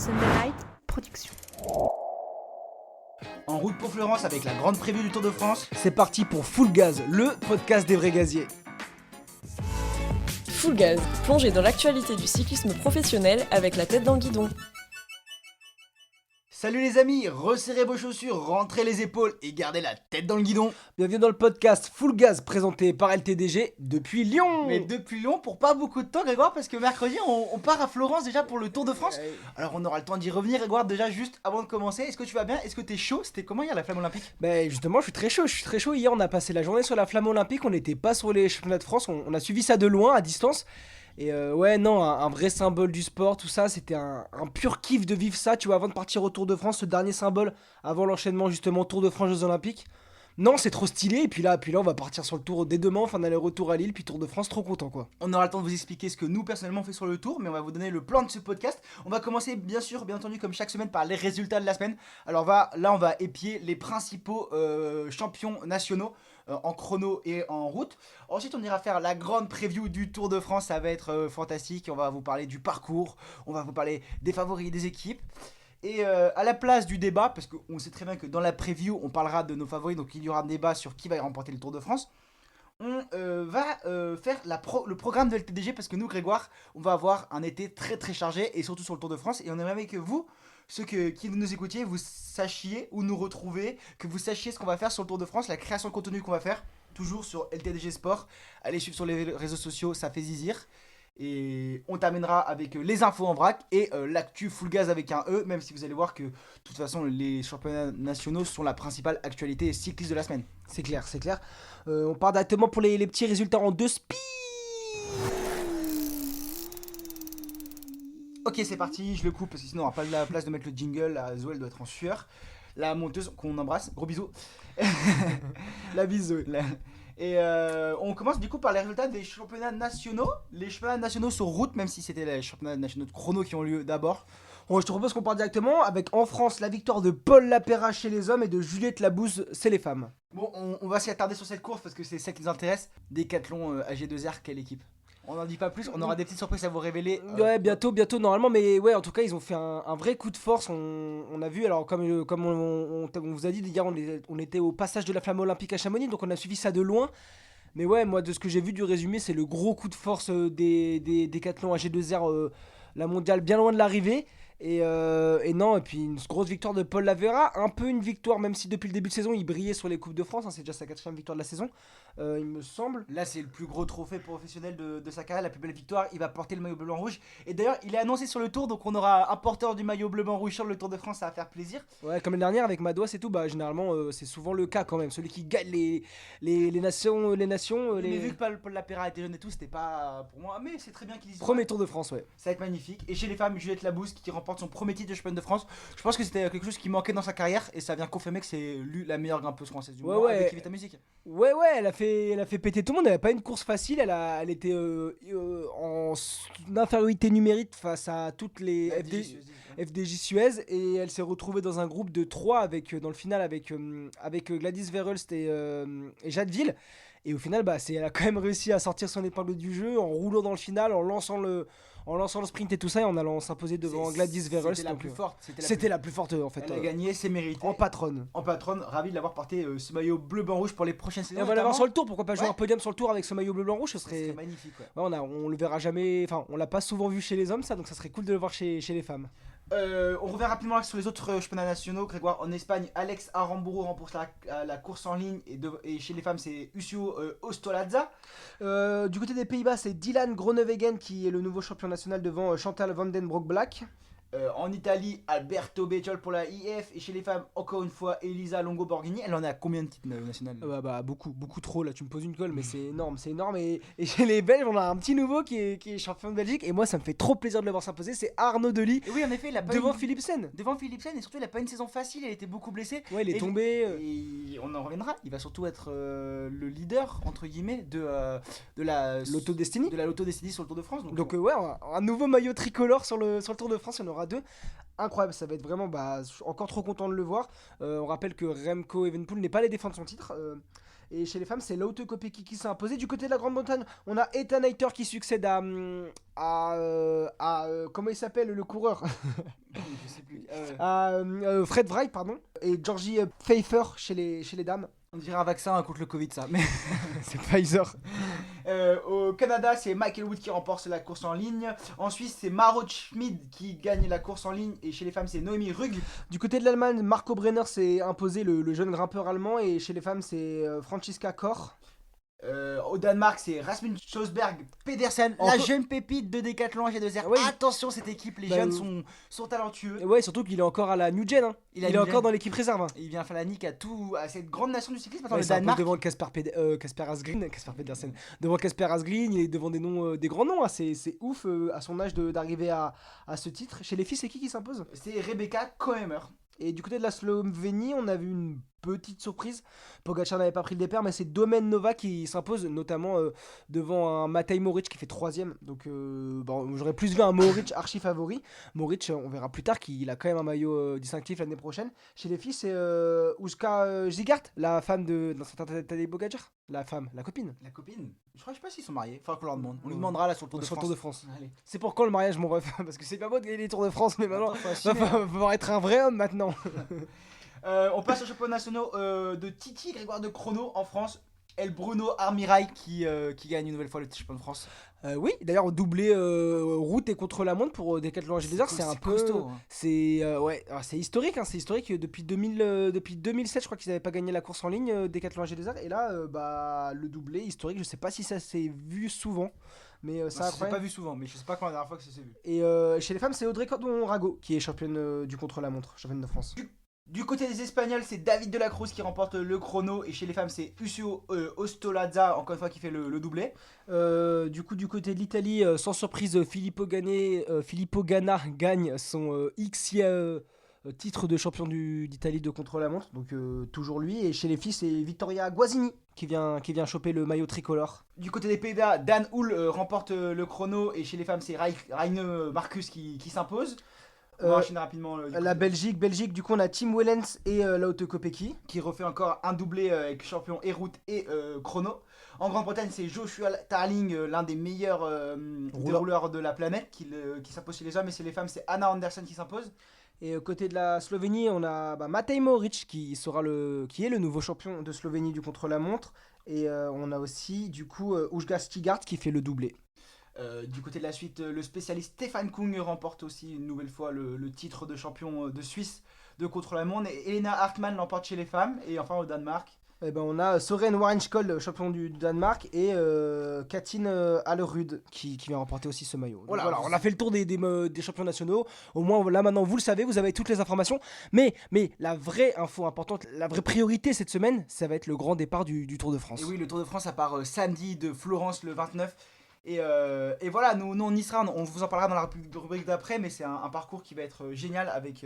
Sunday Night Production. En route pour Florence avec la grande preview du Tour de France. C'est parti pour Full Gaz, le podcast des vrais gaziers. Full Gaz, plongé dans l'actualité du cyclisme professionnel avec la tête dans le guidon. Salut les amis, resserrez vos chaussures, rentrez les épaules et gardez la tête dans le guidon. Bienvenue dans le podcast Full Gaz présenté par LTDG depuis Lyon. Mais depuis Lyon pour pas beaucoup de temps Grégoire, parce que mercredi on part à Florence déjà pour le Tour de France. Alors on aura le temps d'y revenir Grégoire, déjà juste avant de commencer, est-ce que tu vas bien? Est-ce que t'es chaud? C'était comment hier la flamme olympique? Justement je suis très chaud, hier on a passé la journée sur la flamme olympique, on n'était pas sur les championnats de France, on a suivi ça de loin, à distance. Et un vrai symbole du sport, tout ça, c'était un pur kiff de vivre ça, tu vois, avant de partir au Tour de France, ce dernier symbole, avant l'enchaînement justement Tour de France Jeux Olympiques. Non, c'est trop stylé, et puis là on va partir sur le Tour dès demain, enfin aller-retour à Lille, puis Tour de France, trop content quoi. On aura le temps de vous expliquer ce que nous personnellement on fait sur le Tour, mais on va vous donner le plan de ce podcast. On va commencer bien entendu comme chaque semaine par les résultats de la semaine. Alors on va épier les principaux champions nationaux en chrono et en route. Ensuite on ira faire la grande preview du Tour de France, ça va être fantastique. On va vous parler du parcours, on va vous parler des favoris des équipes. Et à la place du débat, parce qu'on sait très bien que dans la preview on parlera de nos favoris, donc il y aura un débat sur qui va remporter le Tour de France. On va faire le programme de LTDG, parce que nous Grégoire, on va avoir un été très très chargé, et surtout sur le Tour de France, et on aimerait que vous, qui nous écoutiez, vous sachiez où nous retrouver, que vous sachiez ce qu'on va faire sur le Tour de France, la création de contenu qu'on va faire, toujours sur LTDG Sport. Allez suivre sur les réseaux sociaux, ça fait zizir. Et on terminera avec les infos en vrac et l'actu Full Gaz avec un E, même si vous allez voir que de toute façon les championnats nationaux sont la principale actualité cycliste de la semaine. C'est clair. On part directement pour les petits résultats en deux speed. Ok, c'est parti, je le coupe parce que sinon on n'aura pas la place de mettre le jingle. La Zoé elle doit être en sueur. La monteuse qu'on embrasse, gros bisous. La bise Zoé. Et on commence du coup par les résultats des championnats nationaux. Les championnats nationaux sur route, même si c'était les championnats nationaux de chrono qui ont lieu d'abord. Bon, je te propose qu'on parte directement avec en France la victoire de Paul Lapéra chez les hommes et de Juliette Labousse chez les femmes. Bon, on va s'y attarder sur cette course parce que c'est celle qui nous intéresse. Décathlon AG2R, quelle équipe? On n'en dit pas plus, on aura des petites surprises à vous révéler. Ouais, bientôt normalement, mais ouais, en tout cas, ils ont fait un vrai coup de force. On a vu, alors comme on vous a dit, hier, on était au passage de la flamme olympique à Chamonix, donc on a suivi ça de loin. Mais ouais, moi, de ce que j'ai vu du résumé, c'est le gros coup de force des décathlons AG2R, la mondiale, bien loin de l'arrivée. Et puis une grosse victoire de Paul Lapéra, un peu une victoire, même si depuis le début de saison il brillait sur les Coupes de France, hein, c'est déjà sa 4ème victoire de la saison, il me semble. Là c'est le plus gros trophée professionnel de sa carrière, la plus belle victoire, il va porter le maillot bleu-blanc-rouge. Et d'ailleurs il est annoncé sur le Tour, donc on aura un porteur du maillot bleu-blanc-rouge sur le Tour de France, ça va faire plaisir. Ouais, comme l'année dernière avec Madouas et tout, généralement c'est souvent le cas quand même, celui qui gagne les nations. Mais vu que Paul Lapéra était jeune et tout, c'était pas pour moi, mais c'est très bien qu'il dise. Premier Tour de France, ouais. Ça va être magnifique. Et chez les femmes, Juliette Labousse qui remporte son premier titre de championne de France. Je pense que c'était quelque chose qui manquait dans sa carrière et ça vient confirmer que c'est lui la meilleure grimpeuse française du monde avec Kivita Music. Ouais, elle a fait péter tout le monde. Elle avait pas une course facile. Elle était en infériorité numérique face à toutes les FDJ Suez, et elle s'est retrouvée dans un groupe de 3 dans le final avec Gladys Verhulst et Jadeville. Et au final, elle a quand même réussi à sortir son épingle du jeu en roulant dans le final, en lançant le sprint et tout ça, et en allant s'imposer devant Gladys Verhulst. C'était la plus forte. C'était la plus forte en fait. Elle a gagné, c'est mérité. En patronne, ravi de l'avoir porté ce maillot bleu-blanc-rouge pour les prochaines saisons. Et on va l'avoir sur le Tour, pourquoi pas jouer un podium sur le Tour avec ce maillot bleu-blanc-rouge, ce serait magnifique. Ouais. On le verra jamais, enfin on l'a pas souvent vu chez les hommes ça, donc ça serait cool de le voir chez les femmes. On revient rapidement sur les autres championnats nationaux. Grégoire, en Espagne, Alex Aramburu remporte la course en ligne et chez les femmes c'est Usio Ostolaza. Du côté des Pays-Bas, c'est Dylan Groenewegen qui est le nouveau champion national devant Chantal van den Broek-Black. En Italie, Alberto Bettiol pour la IF, et chez les femmes, encore une fois, Elisa Longo Borghini. Elle en a combien de titres nationaux? Beaucoup trop, là tu me poses une colle, mais c'est énorme. Et chez les Belges, on a un petit nouveau qui est champion de Belgique, et moi ça me fait trop plaisir de le voir s'imposer, c'est Arnaud Delis. Et oui, en effet, il a pas devant Philipsen, et surtout il a pas une saison facile, il était beaucoup blessé. Ouais, il est tombé. Et on en reviendra, il va surtout être le leader, entre guillemets, de la Lotto Destiny. De la Lotto Destiny sur le Tour de France. Donc un nouveau maillot tricolore sur le Tour de France, il y en aura 2. Incroyable, ça va être vraiment encore trop content de le voir. On rappelle que Remco Evenepoel n'est pas allé défendre son titre. Et chez les femmes, c'est Lotte Kopecky qui s'est imposé. Du côté de la Grande-Bretagne, on a Ethan Hayter qui succède à comment il s'appelle le coureur Je sais plus. Fred Wright, pardon, et Georgie Pfeiffer chez les dames. On dirait un vaccin contre le Covid, ça. Mais C'est Pfizer. au Canada, c'est Michael Wood qui remporte la course en ligne. En Suisse, c'est Maro Schmid qui gagne la course en ligne. Et chez les femmes, c'est Noémie Rugg. Du côté de l'Allemagne, Marco Brenner s'est imposé le jeune grimpeur allemand, et chez les femmes, c'est Franziska Kor. Au Danemark, c'est Rasmus Sjösberg Pedersen, la jeune pépite de Décathlon G2R. Oui. Attention, cette équipe, les jeunes sont talentueux. Et ouais, surtout qu'il est encore à la New Gen. Hein. Il est encore dans l'équipe réserve. Hein. Il vient faire la nique à cette grande nation du cyclisme. Attends, Ouais, le il s'impose Danemark. devant Casper Asgreen, Casper Pedersen. Devant Casper Asgreen, il est devant des grands noms. Hein. C'est ouf à son âge d'arriver à ce titre. Chez les filles, c'est qui s'impose? C'est Rebecca Koemer. Et du côté de la Slovénie, on a vu une petite surprise. Pogacar n'avait pas pris le départ, mais c'est Domen Nova qui s'impose, notamment devant un Matej Moric qui fait 3ème. Donc j'aurais plus vu un Moric archi favori. Moric, on verra plus tard qu'il a quand même un maillot distinctif l'année prochaine. Chez les filles, c'est Ouska Zigart, la femme d'un certain Tadej Pogacar. La copine. La copine. Je sais pas s'ils sont mariés. Faudra qu'on leur demande. On lui demandera là sur le Tour de Sur le France. Tour de France. Allez. C'est pour quand le mariage, mon ref? Parce que c'est pas beau de gagner les Tours de France, mais maintenant, Faut va assumer. falloir être un vrai homme maintenant. On passe aux championnats nationaux de Titi Grégoire de Chrono en France. El Bruno Armirail qui gagne une nouvelle fois le champion de France. Oui, d'ailleurs, doublé route et contre la montre pour Décathlon G2R, c'est un peu. costaud. Hein. C'est historique, hein, c'est historique. Depuis 2007, je crois qu'ils n'avaient pas gagné la course en ligne Décathlon G2R. Et là, le doublé historique, je sais pas si ça s'est vu souvent. Mais ça s'est pas vu souvent, mais je sais pas quand la dernière fois que ça s'est vu. Et chez les femmes, c'est Audrey Cordon-Rago qui est championne du contre-la-montre, championne de France. Du côté des Espagnols, c'est David de la Cruz qui remporte le chrono. Et chez les femmes, c'est Ucio Ostolaza, encore une fois, qui fait le doublé. Du côté de l'Italie, sans surprise, Filippo Ganna gagne son Xie titre de champion d'Italie de contre-la-montre, donc toujours lui. Et chez les filles, c'est Vittoria Guasini qui vient choper le maillot tricolore. Du côté des Pays-Bas, Dan Hull remporte le chrono. Et chez les femmes, c'est Reine Marcus qui s'impose. On va enchaîner rapidement. La Belgique, du coup, on a Tim Wellens et Laute Kopecky. Qui refait encore un doublé avec champion et route et chrono. En Grande-Bretagne, c'est Joshua Tarling, l'un des meilleurs rouleurs de la planète, qui s'impose chez les hommes. Et chez les femmes, c'est Anna Anderson qui s'impose. Et côté de la Slovénie, on a Matej Moric qui est le nouveau champion de Slovénie du contre-la-montre. Et on a aussi, du coup, Ujga Stigart qui fait le doublé. Du côté de la suite, le spécialiste Stefan Kung remporte aussi une nouvelle fois le titre de champion de Suisse de contre-la-montre. Et Elena Hartmann l'emporte chez les femmes. Et enfin au Danemark, on a Søren Warrenskold, champion du Danemark, et Katine Allerud qui vient remporter aussi ce maillot. Donc voilà, on a fait le tour des champions nationaux. Au moins là maintenant vous le savez, vous avez toutes les informations. Mais la vraie info importante, la vraie priorité cette semaine, ça va être le grand départ du Tour de France. Et oui, le Tour de France, ça part samedi de Florence le 29. Et voilà, nous on y sera, on vous en parlera dans la rubrique d'après, mais c'est un parcours qui va être génial avec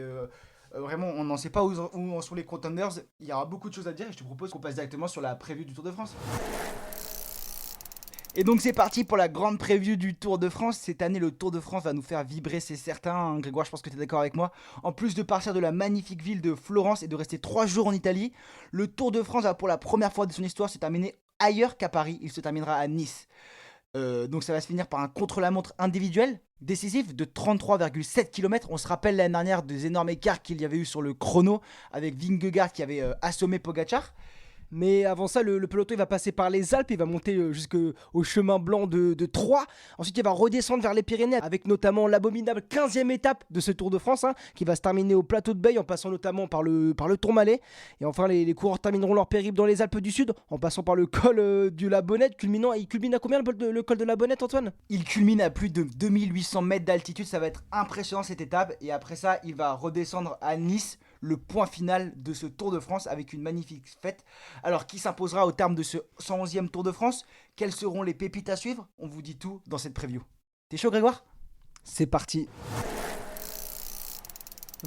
vraiment, on n'en sait pas où en sont les contenders. Il y aura beaucoup de choses à dire et je te propose qu'on passe directement sur la preview du Tour de France. Et donc c'est parti pour la grande preview du Tour de France. Cette année, le Tour de France va nous faire vibrer, c'est certain. Grégoire, je pense que tu es d'accord avec moi. En plus de partir de la magnifique ville de Florence et de rester 3 jours en Italie, le Tour de France va pour la première fois de son histoire se terminer ailleurs qu'à Paris. Il se terminera à Nice. Donc ça va se finir par un contre-la-montre individuel décisif de 33,7 km. On se rappelle l'année dernière des énormes écarts qu'il y avait eu sur le chrono avec Vingegaard qui avait assommé Pogacar. Mais avant ça, le peloton il va passer par les Alpes, il va monter jusqu'au chemin blanc de Troyes. Ensuite, il va redescendre vers les Pyrénées avec notamment l'abominable 15e étape de ce Tour de France qui va se terminer au plateau de Beille en passant notamment par le Tourmalet. Et enfin, les coureurs termineront leur périple dans les Alpes du Sud en passant par le col de la Bonnette. Il culmine à combien le col de la Bonnette, Antoine? Il culmine à plus de 2800 mètres d'altitude. Ça va être impressionnant cette étape. Et après ça, il va redescendre à Nice, le point final de ce Tour de France avec une magnifique fête. Alors, qui s'imposera au terme de ce 111e Tour de France? Quelles seront les pépites à suivre? On vous dit tout dans cette preview. T'es chaud, Grégoire? C'est parti.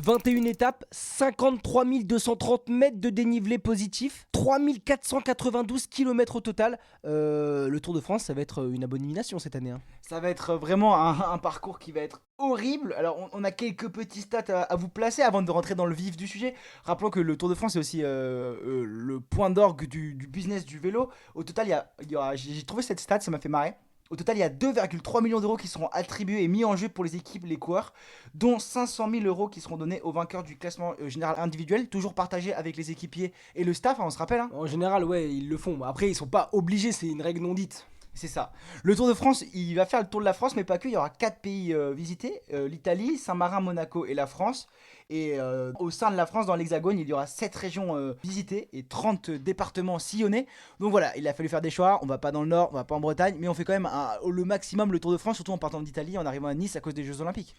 21 étapes, 53 230 mètres de dénivelé positif, 3492 km au total. Le Tour de France, ça va être une abomination cette année. Ça va être vraiment un parcours qui va être horrible. Alors, on a quelques petits stats à vous placer avant de rentrer dans le vif du sujet. Rappelons que le Tour de France, c'est aussi le point d'orgue du business du vélo. Au total, j'ai trouvé cette stat, ça m'a fait marrer. Au total, il y a 2,3 millions d'euros qui seront attribués et mis en jeu pour les équipes, les coureurs, dont 500 000 euros qui seront donnés aux vainqueurs du classement général individuel, toujours partagé avec les équipiers et le staff, hein, on se rappelle. Hein. En général, ouais, ils le font. Après, ils sont pas obligés, c'est une règle non dite. C'est ça. Le Tour de France, il va faire le tour de la France, mais pas que. Il y aura 4 pays visités l'Italie, Saint-Marin, Monaco et la France. Et au sein de la France, dans l'Hexagone, il y aura 7 régions visitées et 30 départements sillonnés. Donc voilà, il a fallu faire des choix. On va pas dans le nord, on va pas en Bretagne, mais on fait quand même le maximum le Tour de France, surtout en partant d'Italie, en arrivant à Nice à cause des Jeux Olympiques.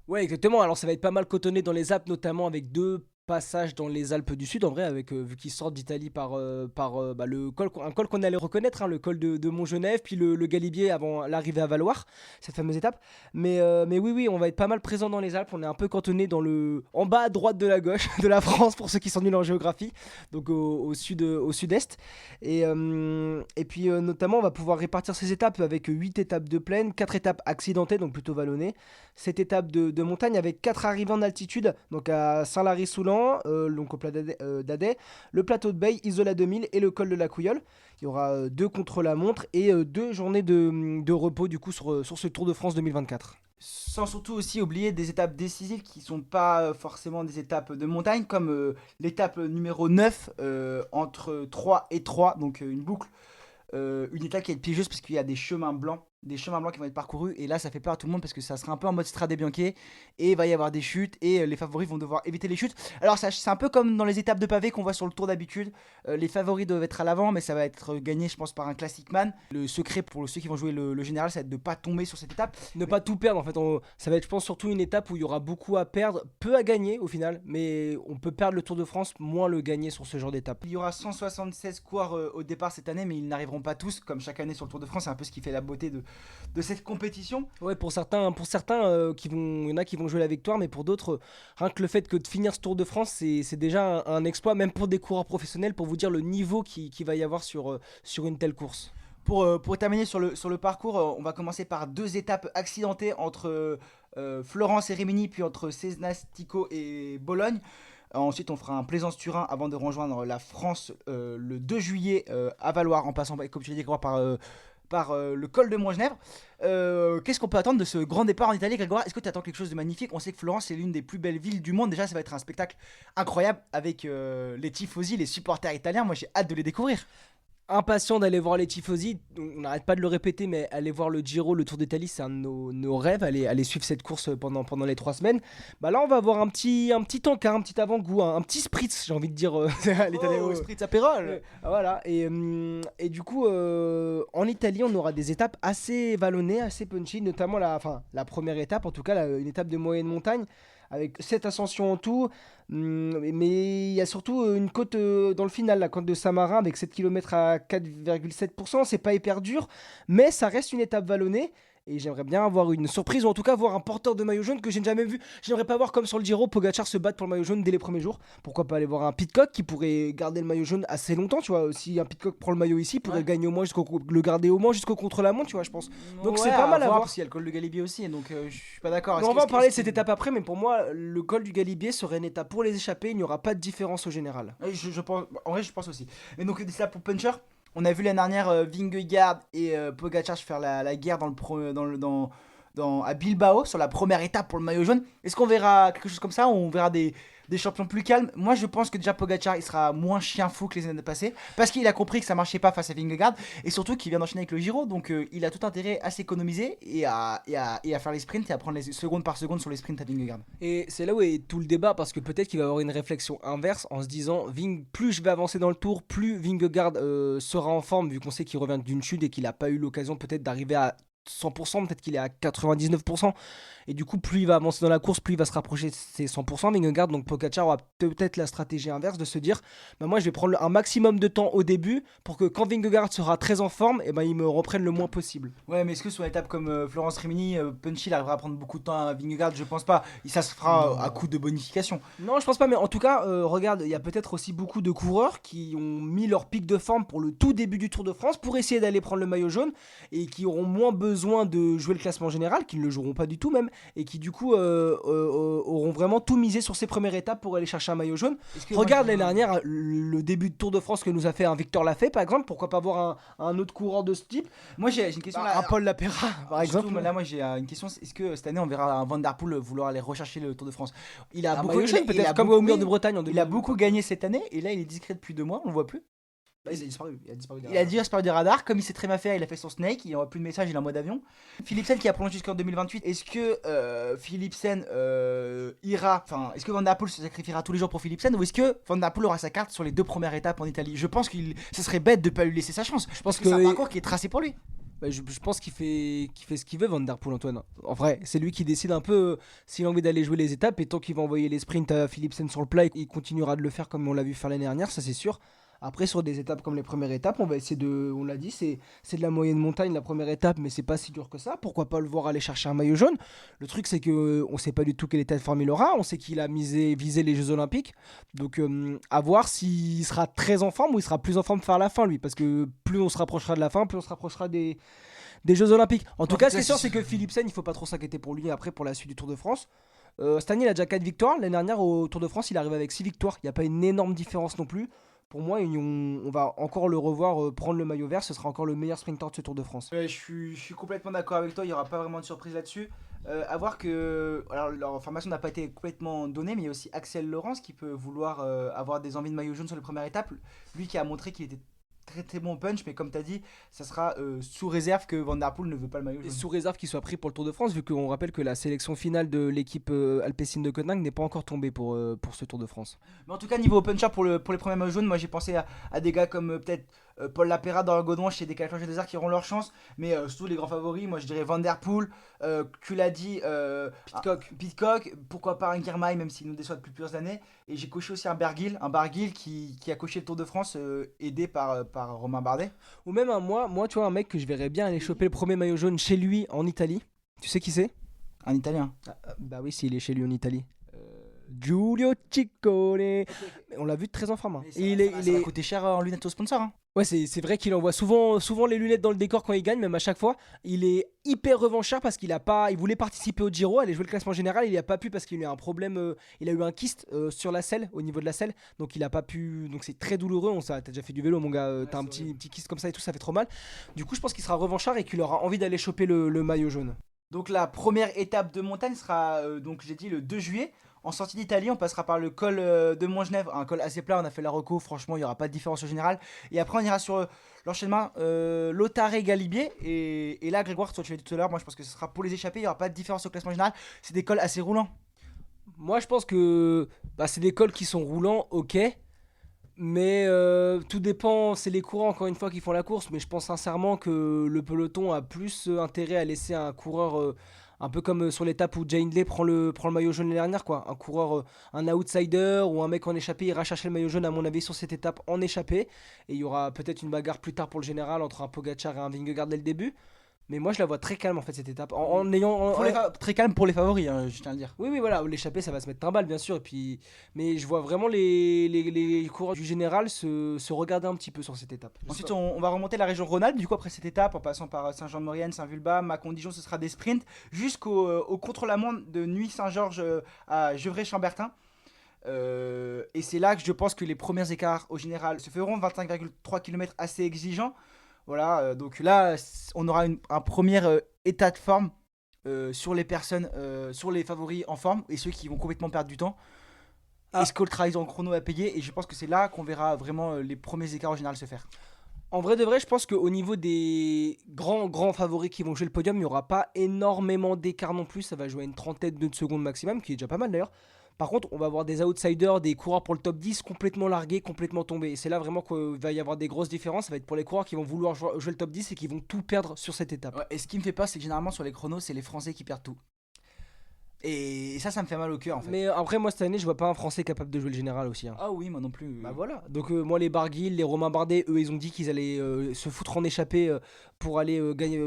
Ouais, exactement. Alors ça va être pas mal cotonné dans les Alpes, notamment avec 2 passages dans les Alpes du Sud, en vrai, avec vu qu'ils sortent d'Italie par le col, un col qu'on allait reconnaître, hein, le col de Montgenèvre, puis le Galibier avant l'arrivée à Valloire, cette fameuse étape. Mais oui, on va être pas mal présent dans les Alpes. On est un peu cantonné en bas à droite de la gauche de la France pour ceux qui sont nuls en géographie, donc au sud-est. Et puis notamment, on va pouvoir répartir ces étapes avec 8 étapes de plaine, 4 étapes accidentées, donc plutôt vallonnées, 7 étapes de montagne avec 4 arrivées en altitude, donc à Saint-Lary-Soulan, donc au plat d'Adet, le plateau de Beille, Isola 2000 et le col de la Couilleule. Il y aura 2 contre-la-montre et 2 journées de repos du coup sur ce Tour de France 2024. Sans surtout aussi oublier des étapes décisives qui sont pas forcément des étapes de montagne, comme l'étape numéro 9 entre 3 et 3, donc une boucle. Une étape qui va être piégeuse parce qu'il y a des chemins blancs qui vont être parcourus, et là ça fait peur à tout le monde parce que ça sera un peu en mode Strade Bianche et il va y avoir des chutes et les favoris vont devoir éviter les chutes. Alors c'est un peu comme dans les étapes de pavé qu'on voit sur le Tour d'habitude, les favoris doivent être à l'avant, mais ça va être gagné je pense par un classic man. Le secret pour ceux qui vont jouer le général, ça va être de pas tomber sur cette étape, Pas tout perdre en fait. Ça va être je pense surtout une étape où il y aura beaucoup à perdre, peu à gagner au final, mais on peut perdre le Tour de France, moins le gagner sur ce genre d'étape. Il y aura 176 coureurs au départ cette année, mais ils n'arriveront pas tous comme chaque année sur le Tour de France. C'est un peu ce qui fait la beauté de cette compétition. Ouais, pour certains il y en a qui vont jouer la victoire, mais pour d'autres, rien que le fait que de finir ce Tour de France, c'est déjà un exploit, même pour des coureurs professionnels, pour vous dire le niveau qui va y avoir sur une telle course. Pour terminer sur le parcours, on va commencer par 2 étapes accidentées entre Florence et Rimini, puis entre Cesnastico et Bologne. Ensuite, on fera un Plaisance-Turin avant de rejoindre la France le 2 juillet à Valloire, en passant, comme tu l'as dit, par le col de Montgenèvre. Qu'est-ce qu'on peut attendre de ce grand départ en Italie, Grégoire? Est-ce que tu attends quelque chose de magnifique? On sait que Florence est l'une des plus belles villes du monde. Déjà, ça va être un spectacle incroyable avec les tifosi, les supporters italiens. Moi, j'ai hâte de les découvrir. Impatient d'aller voir les tifosi, on n'arrête pas de le répéter, mais aller voir le Giro, le Tour d'Italie, c'est un de nos rêves, aller suivre cette course pendant les 3 semaines. Bah là on va avoir un petit encart, un petit avant-goût, un petit spritz, j'ai envie de dire l'italien. Spritz Aperol. Voilà, et du coup en Italie on aura des étapes assez vallonnées, assez punchy, notamment la première étape, en tout cas une étape de moyenne montagne, avec 7 ascensions en tout. Mais il y a surtout une côte dans le final, la côte de Saint-Marin avec 7 km à 4,7%. C'est pas hyper dur, mais ça reste une étape vallonnée. Et j'aimerais bien avoir une surprise, ou en tout cas voir un porteur de maillot jaune que j'ai jamais vu. J'aimerais pas voir comme sur le Giro, Pogacar se battre pour le maillot jaune dès les premiers jours. Pourquoi pas aller voir un Pidcock qui pourrait garder le maillot jaune assez longtemps, tu vois. Si un Pidcock prend le maillot ici, il pourrait gagner au moins le garder au moins jusqu'au contre-la-montre, tu vois, je pense. Donc c'est pas mal à voir. Parce qu'il y a le col de Galibier aussi, donc je suis pas d'accord. On va en parler de cette étape après, mais pour moi, le col du Galibier serait une étape pour les échappés. Il n'y aura pas de différence au général. Je pense, en vrai, je pense aussi. Mais donc, c'est ça pour Puncher. On a vu l'année dernière Vingegaard et Pogacar faire la guerre à Bilbao sur la première étape pour le maillot jaune. Est-ce qu'on verra quelque chose comme ça, ou on verra des champions plus calmes? Moi je pense que déjà Pogacar il sera moins chien fou que les années passées, parce qu'il a compris que ça marchait pas face à Vingegaard, et surtout qu'il vient d'enchaîner avec le Giro, donc il a tout intérêt à s'économiser et à faire les sprints et à prendre les secondes par seconde sur les sprints à Vingegaard. Et c'est là où est tout le débat, parce que peut-être qu'il va avoir une réflexion inverse en se disant plus je vais avancer dans le tour, plus Vingegaard sera en forme, vu qu'on sait qu'il revient d'une chute et qu'il n'a pas eu l'occasion peut-être d'arriver à 100%, peut-être qu'il est à 99%, et du coup plus il va avancer dans la course, plus il va se rapprocher de ses 100%. Vingegaard, donc Pogacar aura peut-être la stratégie inverse de se dire moi je vais prendre un maximum de temps au début pour que quand Vingegaard sera très en forme, et il me reprenne le moins possible. Ouais, mais est-ce que sur une étape comme Florence Rimini, Punchy il arrivera à prendre beaucoup de temps à Vingegaard? Je pense pas, ça se fera à coup de bonification. Non, je pense pas, mais en tout cas regarde, il y a peut-être aussi beaucoup de coureurs qui ont mis leur pic de forme pour le tout début du Tour de France pour essayer d'aller prendre le maillot jaune, et qui auront moins besoin besoin de jouer le classement général, qui ne le joueront pas du tout même, et qui du coup auront vraiment tout misé sur ces premières étapes pour aller chercher un maillot jaune. Regarde l'année dernière, le début de Tour de France que nous a fait un Victor Lafay par exemple, pourquoi pas avoir un autre coureur de ce type. Moi j'ai une question là. Un Paul Lapera par exemple. Surtout, là moi j'ai une question, est-ce que cette année on verra un Van Der Poel vouloir aller rechercher le Tour de France? Il a Un beaucoup, maillot jaune il a peut-être, comme beaucoup- au mur de Bretagne en il a 2000. beaucoup gagné cette année et là il est discret depuis 2 mois, on le voit plus. Il a disparu. Il a disparu des radars, comme il sait très bien faire, il a fait son snake, il n'envoie plus de messages, il est en mode avion. Philipsen qui a prolongé jusqu'en 2028, est-ce que Philipsen ira, enfin, est-ce que Van Der Poel se sacrifiera tous les jours pour Philipsen ou est-ce que Van Der Poel aura sa carte sur les 2 premières étapes en Italie? Je pense que ce serait bête de ne pas lui laisser sa chance. Je pense que c'est un parcours qui est tracé pour lui. Je pense qu'il fait ce qu'il veut, Van Der Poel, Antoine. En vrai, c'est lui qui décide un peu s'il a envie d'aller jouer les étapes. Et tant qu'il va envoyer les sprints à Philipsen sur le plat, il continuera de le faire comme on l'a vu faire l'année dernière, ça c'est sûr. Après, sur des étapes comme les premières étapes, on va essayer de. On l'a dit, c'est de la moyenne montagne la première étape, mais c'est pas si dur que ça. Pourquoi pas le voir aller chercher un maillot jaune? Le truc, c'est qu'on sait pas du tout quel état de forme il aura. On sait qu'il a visé les Jeux Olympiques. Donc, à voir s'il sera très en forme ou il sera plus en forme vers la fin, lui. Parce que plus on se rapprochera de la fin, plus on se rapprochera des Jeux Olympiques. En tout cas, ce qui est sûr, c'est que Philipsen, il faut pas trop s'inquiéter pour lui après pour la suite du Tour de France. Cette année, il a déjà 4 victoires. L'année dernière, au Tour de France, il arrive avec 6 victoires. Il n'y a pas une énorme différence non plus. Pour moi, on va encore le revoir prendre le maillot vert. Ce sera encore le meilleur sprinter de ce Tour de France. Je suis complètement d'accord avec toi, il n'y aura pas vraiment de surprise là-dessus. À voir que. Alors, leur information n'a pas été complètement donnée, mais il y a aussi Axel Laurence qui peut vouloir avoir des envies de maillot jaune sur les premières étapes. Lui qui a montré qu'il était très très bon au punch, mais comme tu as dit, ça sera sous réserve que Van Der Poel ne veut pas le maillot Et jaune. sous réserve qu'il soit pris pour le Tour de France, vu qu'on rappelle que la sélection finale de l'équipe Alpecin de Copenhague n'est pas encore tombée pour ce Tour de France. Mais en tout cas, niveau puncher pour les premiers maillots jaunes, moi j'ai pensé à des gars comme peut-être Paul Lapera dans le Gaudron chez des Décathlon Désert qui auront leur chance, mais surtout les grands favoris, moi je dirais Van Der Poel, tu l'as dit, Pidcock, pourquoi pas un Girmay même s'il nous déçoit depuis plusieurs années, et j'ai coché aussi un Barguil qui a coché le Tour de France aidé par Romain Bardet. Ou même moi, tu vois, un mec que je verrais bien aller choper le premier maillot jaune chez lui en Italie. Tu sais qui c'est? Un Italien. Bah oui, s'il est chez lui en Italie. Giulio Ciccone. Mais on l'a vu très en forme. Hein. Ça va coûter cher en lunettes au sponsor. Hein. Ouais, c'est vrai qu'il envoie souvent les lunettes dans le décor quand il gagne, même à chaque fois. Il est hyper revanchard parce qu'il voulait participer au Giro, aller jouer le classement général. Il n'y a pas pu parce qu'il a eu un problème. Il a eu un kyste sur la selle, au niveau de la selle. Donc il a pas pu. Donc c'est très douloureux. T'as déjà fait du vélo, mon gars. T'as un petit kyste comme ça et tout, ça fait trop mal. Du coup, je pense qu'il sera revanchard et qu'il aura envie d'aller choper le maillot jaune. Donc la première étape de montagne sera, donc j'ai dit, le 2 juillet. En sortie d'Italie, on passera par le col de Montgenèvre, un col assez plat, on a fait la reco, franchement il n'y aura pas de différence au général. Et après on ira sur l'enchaînement Lautare-Galibier. Et là Grégoire, toi tu l'as dit tout à l'heure, moi je pense que ce sera pour les échappés, il n'y aura pas de différence au classement général. C'est des cols assez roulants. Moi je pense que c'est des cols qui sont roulants, ok. Mais tout dépend, c'est les coureurs encore une fois qui font la course. Mais je pense sincèrement que le peloton a plus intérêt à laisser un coureur... un peu comme sur l'étape où Jay Hindley prend le maillot jaune l'année dernière, quoi. Un coureur, un outsider ou un mec en échappé ira chercher le maillot jaune, à mon avis, sur cette étape en échappé. Et il y aura peut-être une bagarre plus tard pour le général entre un Pogacar et un Vingegaard dès le début. Mais moi, je la vois très calme en fait cette étape. Très calme pour les favoris, hein, je tiens à le dire. Oui, voilà, l'échappée, ça va se mettre timbal, bien sûr. Et puis... Mais je vois vraiment les coureurs du général se regarder un petit peu sur cette étape. Ensuite, on va remonter la région Rhône-Alpes, du coup, après cette étape, en passant par Saint-Jean-de-Maurienne, Saint-Vulbas, Mâcon-Dijon, ce sera des sprints, jusqu'au contre-la-montre de Nuit-Saint-Georges à Gevrey-Chambertin. Et c'est là que je pense que les premiers écarts au général se feront, 25,3 km assez exigeants. Voilà, donc là, on aura un premier état de forme sur les personnes, sur les favoris en forme et ceux qui vont complètement perdre du temps. Est-ce que le travail en chrono à payer? Et je pense que c'est là qu'on verra vraiment les premiers écarts au général se faire. En vrai de vrai, je pense qu'au niveau des grands favoris qui vont jouer le podium, il n'y aura pas énormément d'écart non plus. Ça va jouer à une trentaine de secondes maximum, qui est déjà pas mal d'ailleurs. Par contre, on va avoir des outsiders, des coureurs pour le top 10 complètement largués, complètement tombés. Et c'est là vraiment qu'il va y avoir des grosses différences. Ça va être pour les coureurs qui vont vouloir jouer le top 10 et qui vont tout perdre sur cette étape. Ouais, et ce qui me fait peur, c'est que généralement sur les chronos, c'est les Français qui perdent tout. Et ça me fait mal au cœur en fait. Mais après, moi cette année, je vois pas un Français capable de jouer le général aussi. Hein. Ah oui, moi non plus. Bah voilà. Donc moi, les Barguil, les Romain Bardet, eux, ils ont dit qu'ils allaient se foutre en échappée pour aller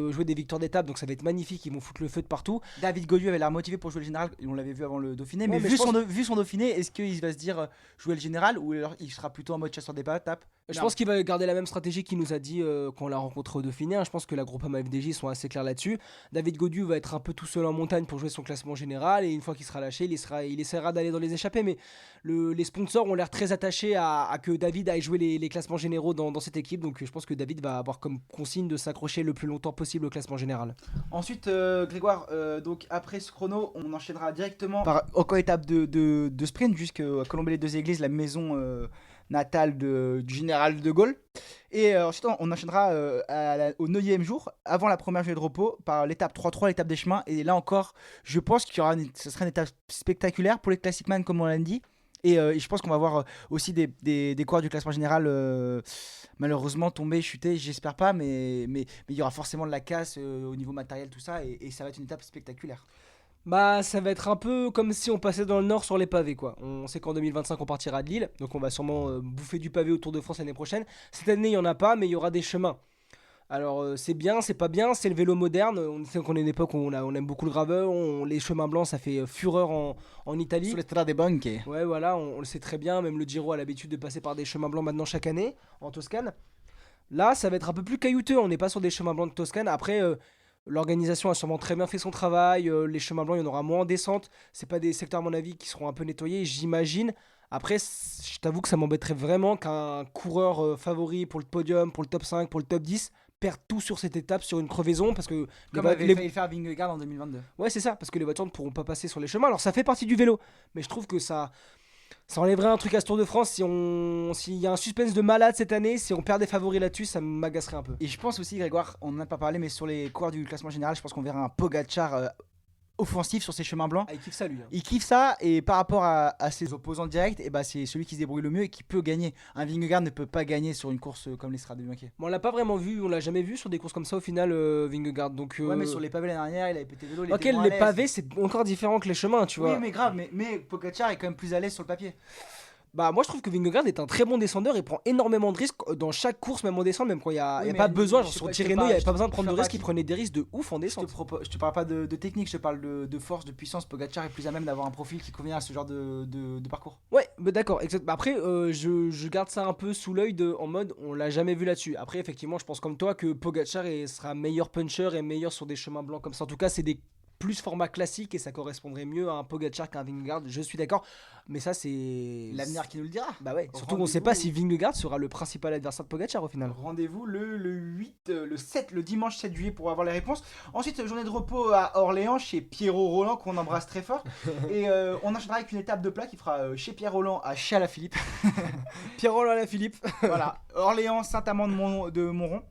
jouer des victoires d'étape. Donc ça va être magnifique. Ils vont foutre le feu de partout. David Gaudu avait l'air motivé pour jouer le général. On l'avait vu avant le Dauphiné. Ouais, mais vu son Dauphiné, est-ce qu'il va se dire jouer le général ou alors il sera plutôt en mode chasseur d'étapes? Je Non. pense qu'il va garder la même stratégie qu'il nous a dit quand on l'a rencontré au Dauphiné. Je pense que la Groupama FDJ sont assez clairs là-dessus. David Gaudu va être un peu tout seul en montagne pour jouer son classement général. Et une fois qu'il sera lâché, il essaiera d'aller dans les échappées. Mais les sponsors ont l'air très attachés à que David aille jouer les classements généraux dans cette équipe. Donc je pense que David va avoir comme consigne de s'accrocher le plus longtemps possible au classement général. Ensuite, Grégoire, donc après ce chrono, on enchaînera directement par encore étape de sprint jusqu'à Colombey-les-Deux-Églises, la maison natale du général de Gaulle. Et ensuite, on enchaînera au 9e jour, avant la première journée de repos, par l'étape 3-3, l'étape des chemins. Et là encore, je pense ce sera une étape spectaculaire pour les Classicman, comme on l'a dit. Et je pense qu'on va voir aussi des coureurs du classement général malheureusement tomber, chuter, j'espère pas, mais il y aura forcément de la casse au niveau matériel, tout ça, et ça va être une étape spectaculaire. Bah, ça va être un peu comme si on passait dans le nord sur les pavés, quoi. On sait qu'en 2025, on partira de Lille, donc on va sûrement bouffer du pavé au Tour de France l'année prochaine. Cette année, il n'y en a pas, mais il y aura des chemins. Alors, c'est bien, c'est pas bien, c'est le vélo moderne. On sait qu'on est une époque où on aime beaucoup le gravel, les chemins blancs, ça fait fureur en Italie. Sur les Strade Bianche. Ouais, voilà, on le sait très bien. Même le Giro a l'habitude de passer par des chemins blancs maintenant chaque année, en Toscane. Là, ça va être un peu plus caillouteux. On n'est pas sur des chemins blancs de Toscane. Après, l'organisation a sûrement très bien fait son travail. Les chemins blancs, il y en aura moins en descente. C'est pas des secteurs, à mon avis, qui seront un peu nettoyés, j'imagine. Après, je t'avoue que ça m'embêterait vraiment qu'un coureur favori pour le podium, pour le top 5, pour le top 10, perde tout sur cette étape, sur une crevaison, parce que Comme avait failli le faire Vingegaard en 2022. Ouais, c'est ça, parce que les voitures ne pourront pas passer sur les chemins. Alors, ça fait partie du vélo, mais je trouve que ça enlèverait un truc à ce Tour de France. S'il y a un suspense de malade cette année, si on perd des favoris là-dessus, ça m'agacerait un peu. Et je pense aussi, Grégoire, on n'en a pas parlé, mais sur les coureurs du classement général, je pense qu'on verra un Pogacar offensif sur ces chemins blancs. Ah, il kiffe ça, lui. Hein. Il kiffe ça, et par rapport à ses opposants directs, et bah c'est celui qui se débrouille le mieux et qui peut gagner. Un Vingegaard ne peut pas gagner sur une course comme les Strade Bianche. Bon, on l'a pas vraiment vu, on l'a jamais vu sur des courses comme ça au final, Vingegaard. Donc, Ouais, mais sur les pavés l'année dernière, il avait pété le vélo. Il ok, était moins à les l'aise. pavés, c'est encore différent que les chemins, tu vois. Oui, mais grave, mais Pogacar est quand même plus à l'aise sur le papier. Bah, moi je trouve que Vingegaard est un très bon descendeur. Il prend énormément de risques dans chaque course, même en descente, même quand il y a, Oui, il y a mais pas besoin. je Genre sais sur pas, je te Tirreno, il parle- n'y avait je pas te- besoin de je prendre te de parle risques. Il pas- prenait des risques de ouf en descente. Je te parle pas de technique, je te parle de force, de puissance. Pogacar est plus à même d'avoir un profil qui convient à ce genre de parcours. Ouais, bah d'accord, exact. Bah après, je garde ça un peu sous l'œil en mode on l'a jamais vu là-dessus. Après, effectivement, je pense comme toi que Pogacar sera meilleur puncher et meilleur sur des chemins blancs comme ça. En tout cas, c'est des plus format classique et ça correspondrait mieux à un Pogacar qu'à un Vingegaard. Je suis d'accord, mais ça c'est L'avenir qui nous le dira. Bah ouais. Surtout qu'on sait pas si Vingegaard sera le principal adversaire de Pogacar au final. Rendez-vous le dimanche 7 juillet pour avoir les réponses. Ensuite, journée de repos à Orléans chez Pierrot Roland qu'on embrasse très fort. Et on enchaînera avec une étape de plat qui fera chez Pierre Roland à Chalafilippe. Pierre-Roland à la Philippe. Voilà, Orléans, Saint-Amand de Montron.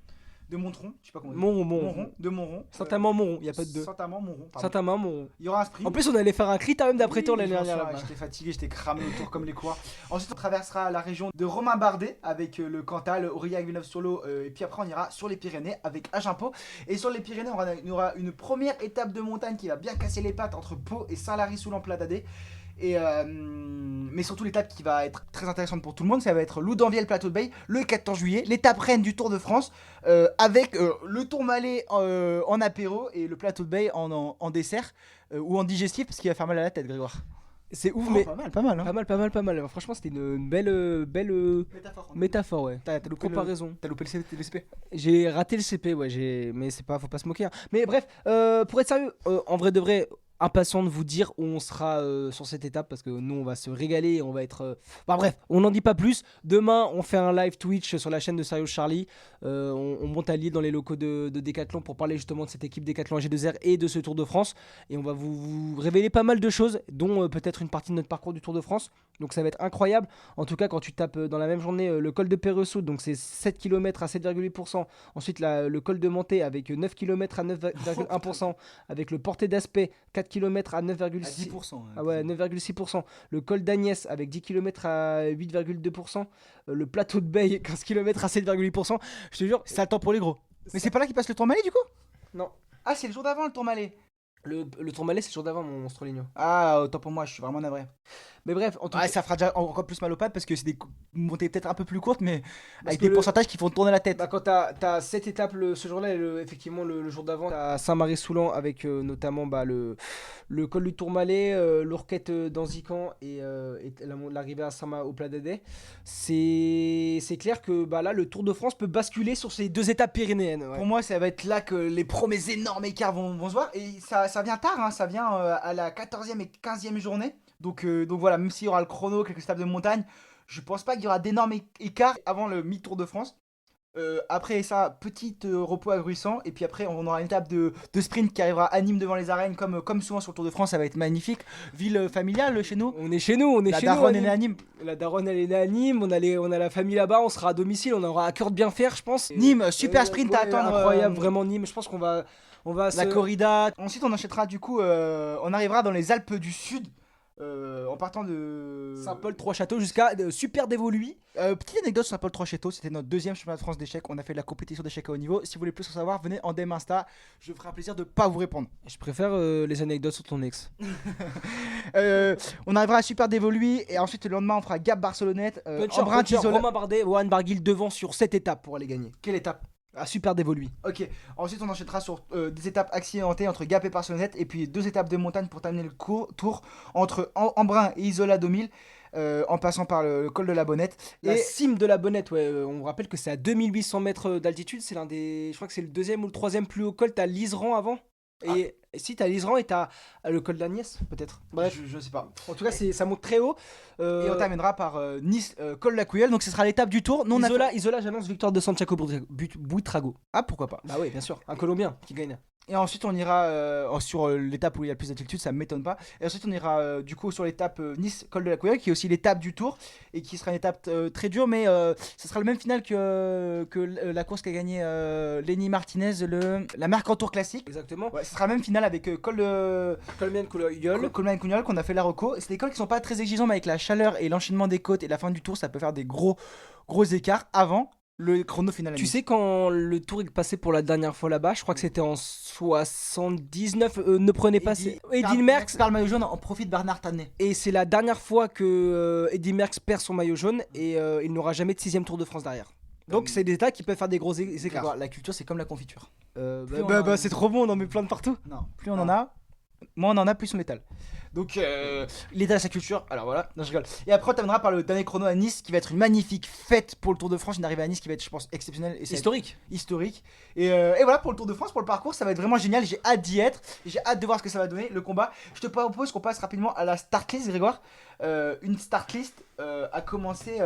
De Montron, je sais pas comment on dit. Montron. De Montron. Saint-Amand-Montron, il y a pas de deux. Saint-Amand, Montron. pardon. Saint-Amand-Montron. Il y aura un sprint. En plus, on allait faire un crit même d'après-tour Oui, l'année je m'en dernière. souviens, là-bas. J'étais fatigué, j'étais cramé autour comme les coureurs. Ensuite, on traversera la région de Romain Bardet avec le Cantal, Aurillac, Villeneuve-sur-Lot. Et puis après, on ira sur les Pyrénées avec Aginpot. Et sur les Pyrénées, on aura une première étape de montagne qui va bien casser les pattes entre Pau et Saint-Lary-sous-l'Empladadé. Mais surtout l'étape qui va être très intéressante pour tout le monde, ça va être Loudanvielle Plateau de Bay le 14 juillet, l'étape reine du Tour de France, avec le Tourmalet en apéro et le Plateau de Bay en dessert ou en digestif parce qu'il va faire mal à la tête, Grégoire. C'est ouf, mais Pas mal, hein. pas mal. Franchement, c'était une belle métaphore, ouais. T'as loupé Comparaison. T'as loupé le CP. J'ai raté le CP, ouais, mais c'est pas, faut pas se moquer. Hein. Mais bref, pour être sérieux, en vrai de vrai, impatient de vous dire où on sera sur cette étape parce que nous on va se régaler et on va être. Enfin bref, on n'en dit pas plus. Demain, on fait un live Twitch sur la chaîne de Serious Charlie. On monte à Lille dans les locaux de Decathlon pour parler justement de cette équipe Decathlon G2R et de ce Tour de France. Et on va vous révéler pas mal de choses, dont peut-être une partie de notre parcours du Tour de France. Donc ça va être incroyable. En tout cas, quand tu tapes dans la même journée le col de Perressaud, donc c'est 7 km à 7,8%. Ensuite, le col de Manté avec 9 km à 9,1%. Avec le Porté d'Aspect, 4 km à 9,6%. 10%. Ah ouais, 9,6%. Le col d'Agnès avec 10 km à 8,2%. Le plateau de Bay, 15 km à 7,8%. Je te jure, C'est le temps pour les gros. Mais c'est pas là qu'il passe le Tourmalet du coup? non. Ah, c'est le jour d'avant le Tourmalet. Le Tourmalet, c'est le jour d'avant, mon Stroligno. Ah, autant pour moi, je suis vraiment navré. Mais bref, en tout Ouais, cas. ça fera déjà encore plus mal aux pattes parce que c'est des montées peut-être un peu plus courtes, mais avec que des le- pourcentages qui font tourner la tête. Bah, quand t'as 7 étapes ce jour-là, et effectivement le jour d'avant, t'as Saint-Marie-Soulan avec notamment le col du Tourmalet, l'Ourquette d'Anzican et l'arrivée à Saint-Ma au Plat d'Adet. C'est clair que bah, là, le Tour de France peut basculer sur ces 2 étapes pyrénéennes. Ouais. Pour moi, ça va être là que les premiers énormes écarts vont se voir. Et ça vient tard, hein, ça vient à la 14e et 15e journée. Donc voilà, même s'il y aura le chrono, quelques étapes de montagne, je pense pas qu'il y aura d'énormes écarts avant le mi-Tour de France. Après ça, petit repos agressant. Et puis après, on aura une étape de sprint qui arrivera à Nîmes devant les arènes, comme souvent sur le Tour de France. Ça va être magnifique. Ville familiale chez nous. On est chez nous, on est La chez nous. daronne à est née à Nîmes. Nîmes. La daronne, elle est née à Nîmes. On a la famille là-bas, on sera à domicile, on aura à cœur de bien faire, je pense. Nîmes, super sprint à attendre. Incroyable, vraiment Nîmes. Je pense qu'on va La corrida. Ensuite, on enchaînera du coup. On arrivera dans les Alpes du Sud. En partant de Saint-Paul, Trois-Châteaux jusqu'à Super Dévoluy. Petite anecdote sur Saint-Paul Trois-Châteaux, c'était notre deuxième championnat de France d'échecs. On a fait de la compétition d'échecs à haut niveau. Si vous voulez plus en savoir, venez en DM Insta. Je ferai un plaisir de pas vous répondre. Je préfère les anecdotes sur ton ex. On arrivera à Super Dévoluy et ensuite le lendemain on fera Gap Barcelonnette. Embrun Puncher, d'Isola. Romain Bardet, Warren Barguil devant sur 7 étapes pour aller gagner. Quelle étape? À Super Dévoluy. Ok. Ensuite on enchaînera sur des étapes accidentées entre Gap et Barcelonnette et puis 2 étapes de montagne pour terminer le tour entre Embrun et Isola 2000. En passant par le col de la Bonnette. La Et cime de la Bonnette, ouais, on vous rappelle que c'est à 2800 mètres d'altitude. C'est l'un des. Je crois que c'est le deuxième ou le troisième plus haut col. T'as l'Iseran avant. Et si t'as l'Iseran et t'as le col d'Agnès, peut-être. Bref, je sais pas. en tout cas, ça monte très haut. Et on terminera par Nice, col de la Couillelle. Donc ce sera l'étape du tour. Nous, on a fait- Isola, j'annonce victoire de Santiago Buitrago. Ah pourquoi pas. Bah oui, bien sûr, un Colombien qui gagne. Et ensuite on ira sur l'étape où il y a le plus d'altitude, ça m'étonne pas. Et ensuite on ira du coup sur l'étape Nice Col de la Couillère qui est aussi l'étape du tour et qui sera une étape très dure, mais ce sera le même final que la course qu'a gagné Lenny Martinez, la marque en tour classique. Exactement. Ouais, ce sera le même final avec Colombienne Couillol. Coleman Cugnol qu'on a fait la reco. C'est des cols qui sont pas très exigeants, mais avec la chaleur et l'enchaînement des côtes et la fin du tour, ça peut faire des gros écarts avant le chrono final. à Tu Nice. sais, quand le tour est passé pour la dernière fois là-bas, je crois que c'était en 79, ne prenez pas. Eddy Merckx. Par le maillot jaune, en profite Bernard Tanet. Et c'est la dernière fois que Eddy Merckx perd son maillot jaune et il n'aura jamais de 6ème Tour de France derrière. Donc c'est des états qui peuvent faire des gros écarts. La culture, c'est comme la confiture. Bah, on en a- c'est trop bon, on en met plein de partout. Non, plus on en a, moins on en a, plus on l'étale. Donc, l'état de sa culture, alors voilà, non, je rigole. Et après, on terminera par le dernier chrono à Nice qui va être une magnifique fête pour le Tour de France. Une arrivée à Nice qui va être, je pense, exceptionnelle et ça va être Historique. historique. Et voilà pour le Tour de France, pour le parcours, ça va être vraiment génial. J'ai hâte d'y être et j'ai hâte de voir ce que ça va donner, le combat. Je te propose qu'on passe rapidement à la start list, Grégoire. Une start list a commencé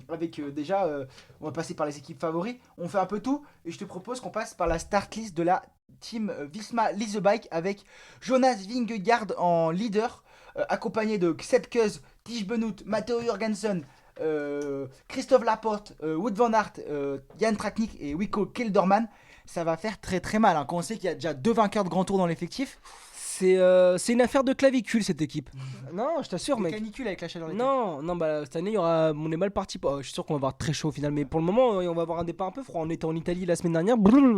avec déjà, on va passer par les équipes favoris. On fait un peu tout et je te propose qu'on passe par la start list de la team Visma Lease the Bike avec Jonas Vingegaard en leader, accompagné de Sepp Kuss, Tige Benoot, Matteo Jorgensen, Christophe Laporte, Wout van Aert, Jan Tratnik et Wilco Kelderman. Ça va faire très très mal, hein. Quand on sait qu'il y a déjà 2 vainqueurs de grand tour dans l'effectif. C'est une affaire de clavicule cette équipe. Non, je t'assure, Des mec. canicules avec la chaleur d'été. Non, bah cette année, on est mal parti. Je suis sûr qu'on va avoir très chaud au final, mais pour le moment, on va avoir un départ un peu froid. On était en Italie la semaine dernière,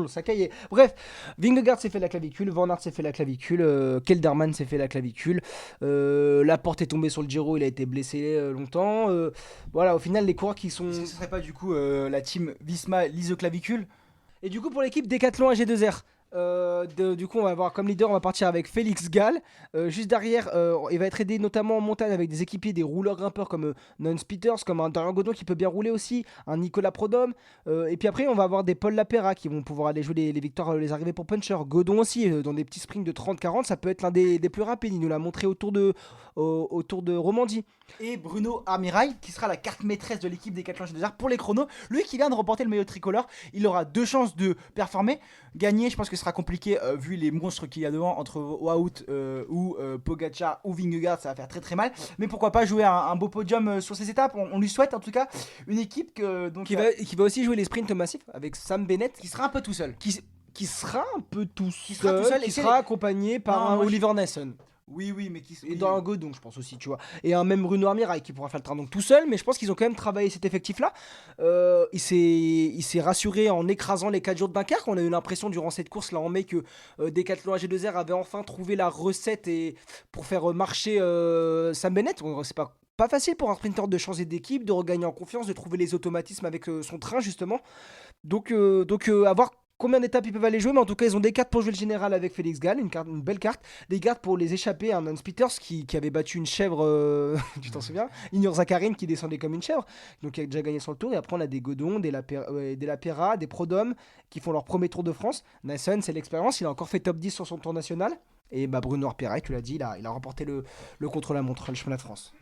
ça caillait. Bref, Vingegaard s'est fait la clavicule, Van Aert s'est fait la clavicule, Kelderman s'est fait la clavicule, Laporte est tombé sur le Giro, il a été blessé longtemps. Voilà, au final, les coureurs qui sont. Est-ce que ce serait pas du coup la team Visma Lease the Clavicule? Et du coup, pour l'équipe Decathlon AG2R. Du coup on va avoir comme leader, on va partir avec Félix Gall, juste derrière il va être aidé notamment en montagne avec des équipiers, des rouleurs grimpeurs comme Nance Peters, comme un Dorian Godon qui peut bien rouler aussi, un Nicolas Prodhomme, et puis après on va avoir des Paul Lapera qui vont pouvoir aller jouer les victoires, les arrivées pour Puncher. Godon aussi dans des petits sprints de 30-40, ça peut être l'un des plus rapides, il nous l'a montré autour de Romandie. Et Bruno Armirail qui sera la carte maîtresse de l'équipe des Decathlon G2R pour les chronos. Lui qui vient de remporter le maillot tricolore, il aura 2 chances de performer. Gagner, je pense que ce sera compliqué vu les monstres qu'il y a devant entre Wout ou Pogacar ou Vingegaard, ça va faire très très mal. Mais pourquoi pas jouer un beau podium sur ces étapes, on lui souhaite en tout cas une équipe Qui va aussi jouer les sprints massifs avec Sam Bennett qui sera un peu tout seul. qui sera un peu tout sera tout seul qui et sera accompagné par Non, un moi, Oliver Nason. Oui, mais Et dans un Godon, je pense aussi, tu vois. Et un même Bruno Armirail qui pourra faire le train donc tout seul, mais je pense qu'ils ont quand même travaillé cet effectif-là. Il s'est rassuré en écrasant les 4 jours de Dunkerque. On a eu l'impression durant cette course là en mai que Decathlon AG2R avait enfin trouvé la recette et pour faire marcher Sam Bennett. C'est pas facile pour un sprinter de changer d'équipe, de regagner en confiance, de trouver les automatismes avec son train justement. Donc, à voir combien d'étapes ils peuvent aller jouer, mais en tout cas, ils ont des cartes pour jouer le général avec Félix Gall, une belle carte. Des cartes pour les échapper à Nance Peters qui avait battu une chèvre, tu t'en souviens Ignor Zakharine qui descendait comme une chèvre, donc qui a déjà gagné sur le tour. Et après, on a des Godon, des Lapera, des Prodhomme qui font leur premier tour de France. Nason, c'est l'expérience, il a encore fait top 10 sur son tour national. Et Bruno Arpirail, tu l'as dit, il a remporté le contre-la-montre, le championnat de France.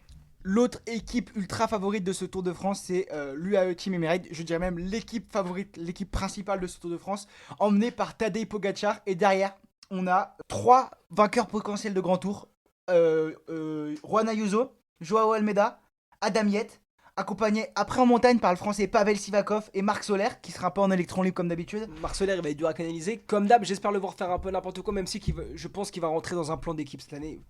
L'autre équipe ultra favorite de ce Tour de France, c'est l'UAE Team Emirates. Je dirais même l'équipe favorite, l'équipe principale de ce Tour de France, emmenée par Tadej Pogacar. Et derrière, on a 3 vainqueurs potentiels de Grand Tour. Juan Ayuso, Joao Almeida, Adam Yates, accompagné après en montagne par le français Pavel Sivakov et Marc Soler, qui sera un peu en électron libre comme d'habitude. Marc Soler, il va être dur à canaliser. Comme d'hab, j'espère le voir faire un peu n'importe quoi, même si je pense qu'il va rentrer dans un plan d'équipe cette année.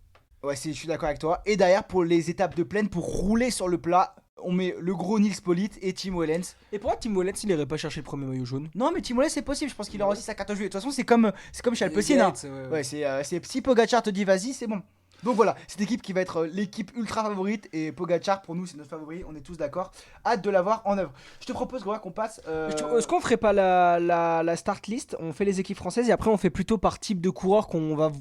Ouais, je suis d'accord avec toi. Et derrière, pour les étapes de plaine, pour rouler sur le plat, on met le gros Nils Pollitt et Tim Wellens. Et pourquoi Tim Wellens, il irait pas chercher le premier maillot jaune? Non, mais Tim Wellens, c'est possible. Je pense qu'il aura aussi sa carte à jouer. De toute façon, c'est comme chez Alpecin. Hein. Ouais, c'est si Pogacar te dit vas-y, c'est bon. Donc voilà, cette équipe qui va être l'équipe ultra favorite. Et Pogacar, pour nous, c'est notre favori. On est tous d'accord. Hâte de l'avoir en œuvre. Je te propose qu'on passe. Est-ce qu'on ferait pas la start list? On fait les équipes françaises et après on fait plutôt par type de coureur qu'on va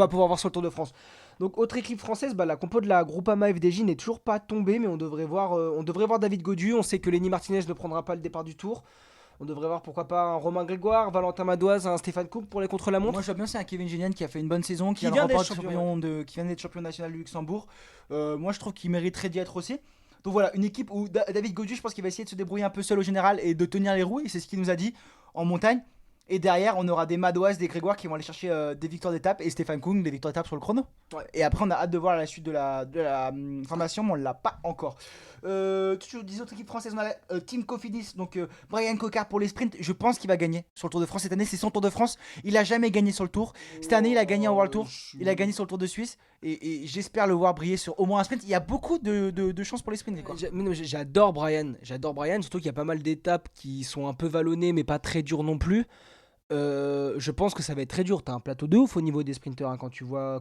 pouvoir voir sur le Tour de France. Donc autre équipe française, la compo de la Groupama FDJ n'est toujours pas tombée, mais on devrait voir David Gaudu. On sait que Lenny Martinez ne prendra pas le départ du Tour. On devrait voir pourquoi pas un Romain Grégoire, Valentin Madoise, un Stéphane Cook pour les contre-la-montre. Moi je vois bien, c'est un Kevin Génian qui a fait une bonne saison, qui vient d'être champion national du Luxembourg. Moi je trouve qu'il mériterait d'y être aussi. Donc voilà, une équipe où David Gaudu, je pense qu'il va essayer de se débrouiller un peu seul au général et de tenir les roues, et c'est ce qu'il nous a dit en montagne. Et derrière, on aura des Madoise, des Grégoire qui vont aller chercher des victoires d'étape et Stéphane Kung des victoires d'étape sur le chrono. Ouais. Et après, on a hâte de voir la suite de la formation, mais on l'a pas encore. Toujours des autres équipes françaises, on a Team Cofidis, donc Brian Cocard pour les sprints. Je pense qu'il va gagner sur le Tour de France cette année. C'est son Tour de France. Il a jamais gagné sur le Tour. Cette année, il a gagné en World Tour. Il a gagné sur le Tour de Suisse. Et j'espère le voir briller sur au moins un sprint. Il y a beaucoup de chances pour les sprints. Quoi. J'adore Brian, surtout qu'il y a pas mal d'étapes qui sont un peu vallonnées, mais pas très dures non plus. Je pense que ça va être très dur. T'as un plateau de ouf au niveau des sprinters, hein, quand tu vois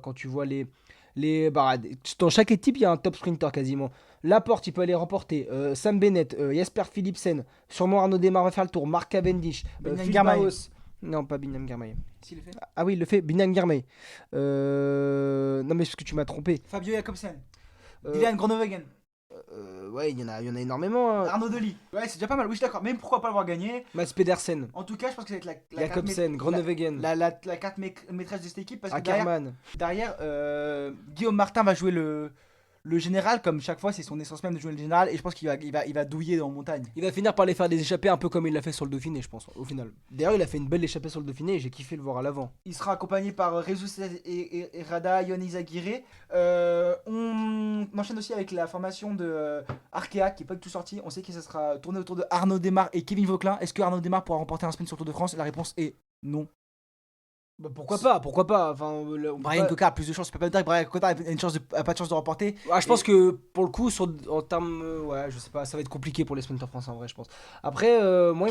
dans chaque équipe il y a un top sprinter quasiment. Laporte il peut aller remporter, Sam Bennett, Jasper Philipsen, sûrement Arnaud Démare va faire le tour, Mark Cavendish, Phil Bauhaus. Non, pas Binyam Girmay. S'il le fait. Ah oui, il le fait, Binyam Girmay. Non mais parce que tu m'as trompé. Fabio Jakobsen, Dylan Groenewegen. Ouais, il y en a énormément. Hein. Arnaud Delis. Ouais, c'est déjà pas mal. Oui, je suis d'accord. Même pourquoi pas le voir gagner. Mats Pedersen. En tout cas, je pense que ça va être la Jakobsen, Groenewegen. La carte maîtresse de cette équipe. Parce que Ackermann. derrière Guillaume Martin va jouer le général. Comme chaque fois, c'est son essence même de jouer le général. Et je pense qu'il va douiller en montagne. Il va finir par les faire des échappées un peu comme il l'a fait sur le Dauphiné, je pense, au final. D'ailleurs, il a fait une belle échappée sur le Dauphiné et j'ai kiffé le voir à l'avant. Il sera accompagné par Jesus et Rada, Yonis Aguirre. On enchaîne aussi avec la formation de Arkea qui n'est pas du tout sortie. On sait que ça sera tourné autour de Arnaud Démare et Kevin Vauquelin. Est-ce que Arnaud Démare pourra remporter un sprint sur le Tour de France? La réponse est non. Pourquoi pas enfin, Brian Cocard a plus de chance. Tu peux pas dire que Brian Cocard a pas de chance de remporter. Je pense que pour le coup, en termes. Je sais pas, ça va être compliqué pour les sprinters français en vrai, je pense. Après, moi,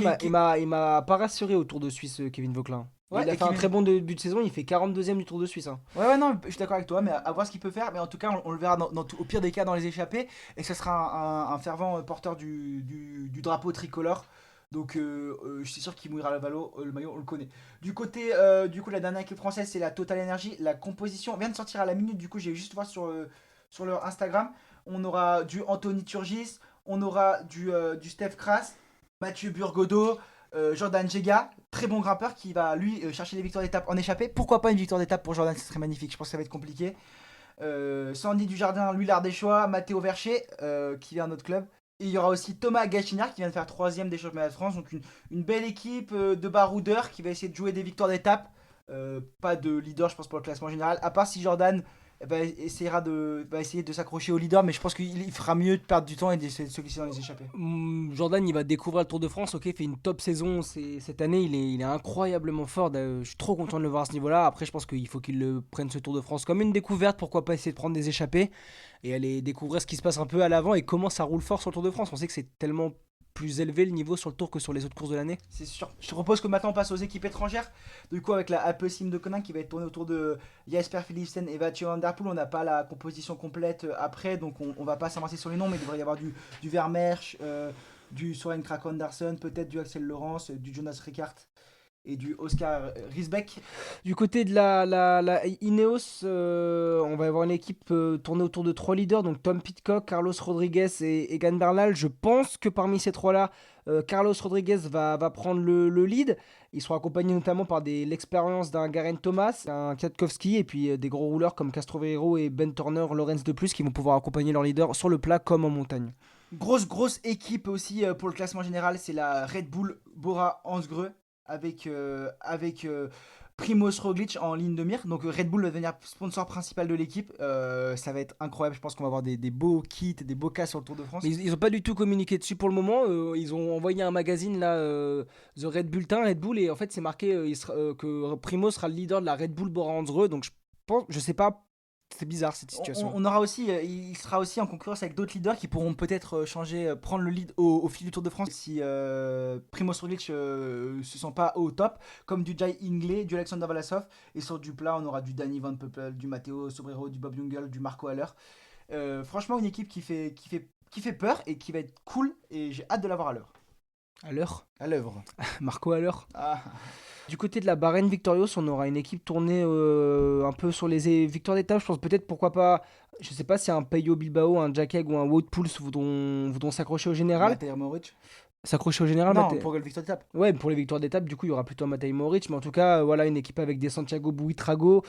il m'a pas rassuré au Tour de Suisse, Kevin Vauquelin. Ouais, il a fait un très bon début de saison, il fait 42ème du Tour de Suisse. Hein. Ouais, non, je suis d'accord avec toi, mais à voir ce qu'il peut faire. Mais en tout cas, on le verra au pire des cas dans les échappées. Et ça sera un fervent porteur du drapeau tricolore. Donc je suis sûr qu'il mouillera le maillot, on le connaît. Du côté la dernière équipe française, c'est la Total Energy. La composition vient de sortir à la minute, du coup j'ai juste voir sur leur Instagram. On aura du Anthony Turgis, on aura du Steph Kras, Mathieu Burgodeau, Jordan Jega, très bon grimpeur qui va lui chercher les victoires d'étape en échappée. Pourquoi pas une victoire d'étape pour Jordan, ce serait magnifique, je pense que ça va être compliqué. Sandy Dujardin, lui l'Ardéchois, Mathéo Vercher qui vient à notre club. Et il y aura aussi Thomas Gachignard qui vient de faire 3ème des championnats de France. Donc une belle équipe de baroudeurs qui va essayer de jouer des victoires d'étape. Pas de leader, je pense, pour le classement général. À part si Jordan va essayer de s'accrocher au leader, mais je pense qu'il fera mieux de perdre du temps et d'essayer de se glisser dans les échappées. Jordan, il va découvrir le Tour de France. Ok, il fait une top saison cette année. Il est incroyablement fort. Je suis trop content de le voir à ce niveau-là. Après, je pense qu'il faut qu'il prenne ce Tour de France comme une découverte. Pourquoi pas essayer de prendre des échappées et aller découvrir ce qui se passe un peu à l'avant et comment ça roule fort sur le Tour de France. On sait que c'est tellement plus élevé le niveau sur le Tour que sur les autres courses de l'année. C'est sûr. Je te propose que maintenant on passe aux équipes étrangères. Du coup, avec la Alpecin de Conin qui va être tournée autour de Jasper Philipsen et Mathieu Van Der Poel. On n'a pas la composition complète après, donc on va pas s'avancer sur les noms, mais il devrait y avoir du Vermeersch, du Soren Kragh Andersen, peut-être du Axel Laurence, du Jonas Rickaert et du Oscar Risbeck. Du côté de la Ineos, on va avoir une équipe tournée autour de 3 leaders, donc Tom Pidcock, Carlos Rodriguez et Egan Bernal. Je pense que parmi ces 3-là, Carlos Rodriguez va prendre le lead. Ils seront accompagnés notamment par l'expérience d'un Geraint Thomas, un Kwiatkowski et puis des gros rouleurs comme Castroviejo et Ben Turner, Lorenz de plus qui vont pouvoir accompagner leurs leaders sur le plat comme en montagne. Grosse équipe aussi pour le classement général, c'est la Red Bull Bora Hansgrohe avec Primoz Roglic en ligne de mire. Donc Red Bull va devenir sponsor principal de l'équipe. Ça va être incroyable. Je pense qu'on va avoir des beaux kits, des beaux cas sur le Tour de France. Mais ils ont pas du tout communiqué dessus pour le moment. Ils ont envoyé un magazine là, The Red Bulletin, Red Bull, et en fait c'est marqué que Primo sera le leader de la Red Bull Bora Hansgrohe. Donc je sais pas. C'est bizarre cette situation. On aura aussi, il sera aussi en concurrence avec d'autres leaders qui pourront peut-être changer, prendre le lead au fil du Tour de France si Primoz Roglic se sent pas au top, comme du Jai Hindley, du Alexander Vlasov, et sur du plat on aura du Danny Van Poppel, du Matteo Sobrero, du Bob Jungels, du Marco Haller. Franchement une équipe qui fait peur et qui va être cool et j'ai hâte de la voir à l'heure. À l'œuvre. Marco à l'heure. Ah. Du côté de la Bahreïn Victorious, on aura une équipe tournée un peu sur les victoires d'étape. Je pense peut-être pourquoi pas, je sais pas si un Peyo Bilbao, un Jack Egg ou un Wout Poels voudront s'accrocher au général. Matej Mohoric. S'accrocher au général. Non, pour le victoire d'étape. Ouais, pour les victoires d'étape, du coup il y aura plutôt un Matej Mohoric, mais en tout cas voilà une équipe avec des Santiago Buitrago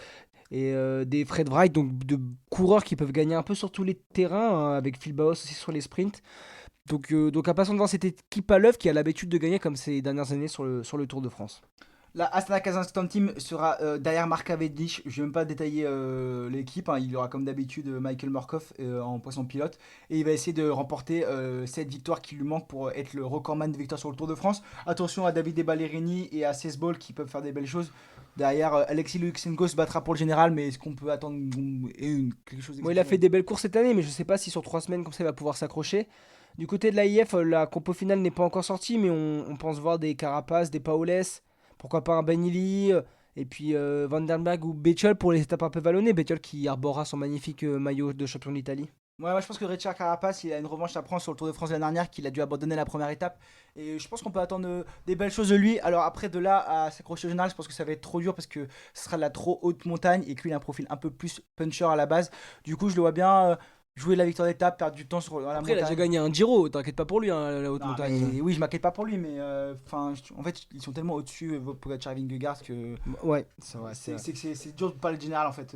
et des Fred Wright, donc de coureurs qui peuvent gagner un peu sur tous les terrains, avec Phil Bauhaus aussi sur les sprints. Donc impatient de voir cette équipe à l'œuvre qui a l'habitude de gagner comme ces dernières années sur le Tour de France. La Astana Kazakhstan Team sera derrière Mark Cavendish. Je ne vais même pas détailler l'équipe. Il y aura comme d'habitude Michael Morkov en poisson pilote. Et il va essayer de remporter cette victoire qui lui manque pour être le recordman de victoires sur le Tour de France. Attention à David Ballerini et à Cesbol qui peuvent faire des belles choses. Derrière, Alexis Lukashenko se battra pour le général, mais est-ce qu'on peut attendre quelque chose Il a fait des belles courses cette année, mais je ne sais pas si sur 3 semaines comme ça il va pouvoir s'accrocher. Du côté de l'AIF, la compo finale n'est pas encore sortie, mais on pense voir des Carapaz, des Paules, pourquoi pas un Benili, et puis Van der Berg ou Bettiol pour les étapes un peu vallonnées. Bettiol qui arborera son magnifique maillot de champion d'Italie. Ouais, moi je pense que Richard Carapaz il a une revanche à prendre sur le Tour de France de l'année dernière, qu'il a dû abandonner la première étape. Et je pense qu'on peut attendre des belles choses de lui. Alors après, de là à s'accrocher au général, je pense que ça va être trop dur parce que ce sera de la trop haute montagne et que lui il a un profil un peu plus puncher à la base. Du coup, je le vois bien jouer la victoire d'étape, perdre du temps sur la Après, montagne. il a déjà gagné un Giro, t'inquiète pas pour lui, la haute Non, montagne. mais oui, je m'inquiète pas pour lui, mais en fait, ils sont tellement au-dessus, Pogacar et Vingegaard, que Ouais, c'est vrai. c'est dur de parler de général en fait.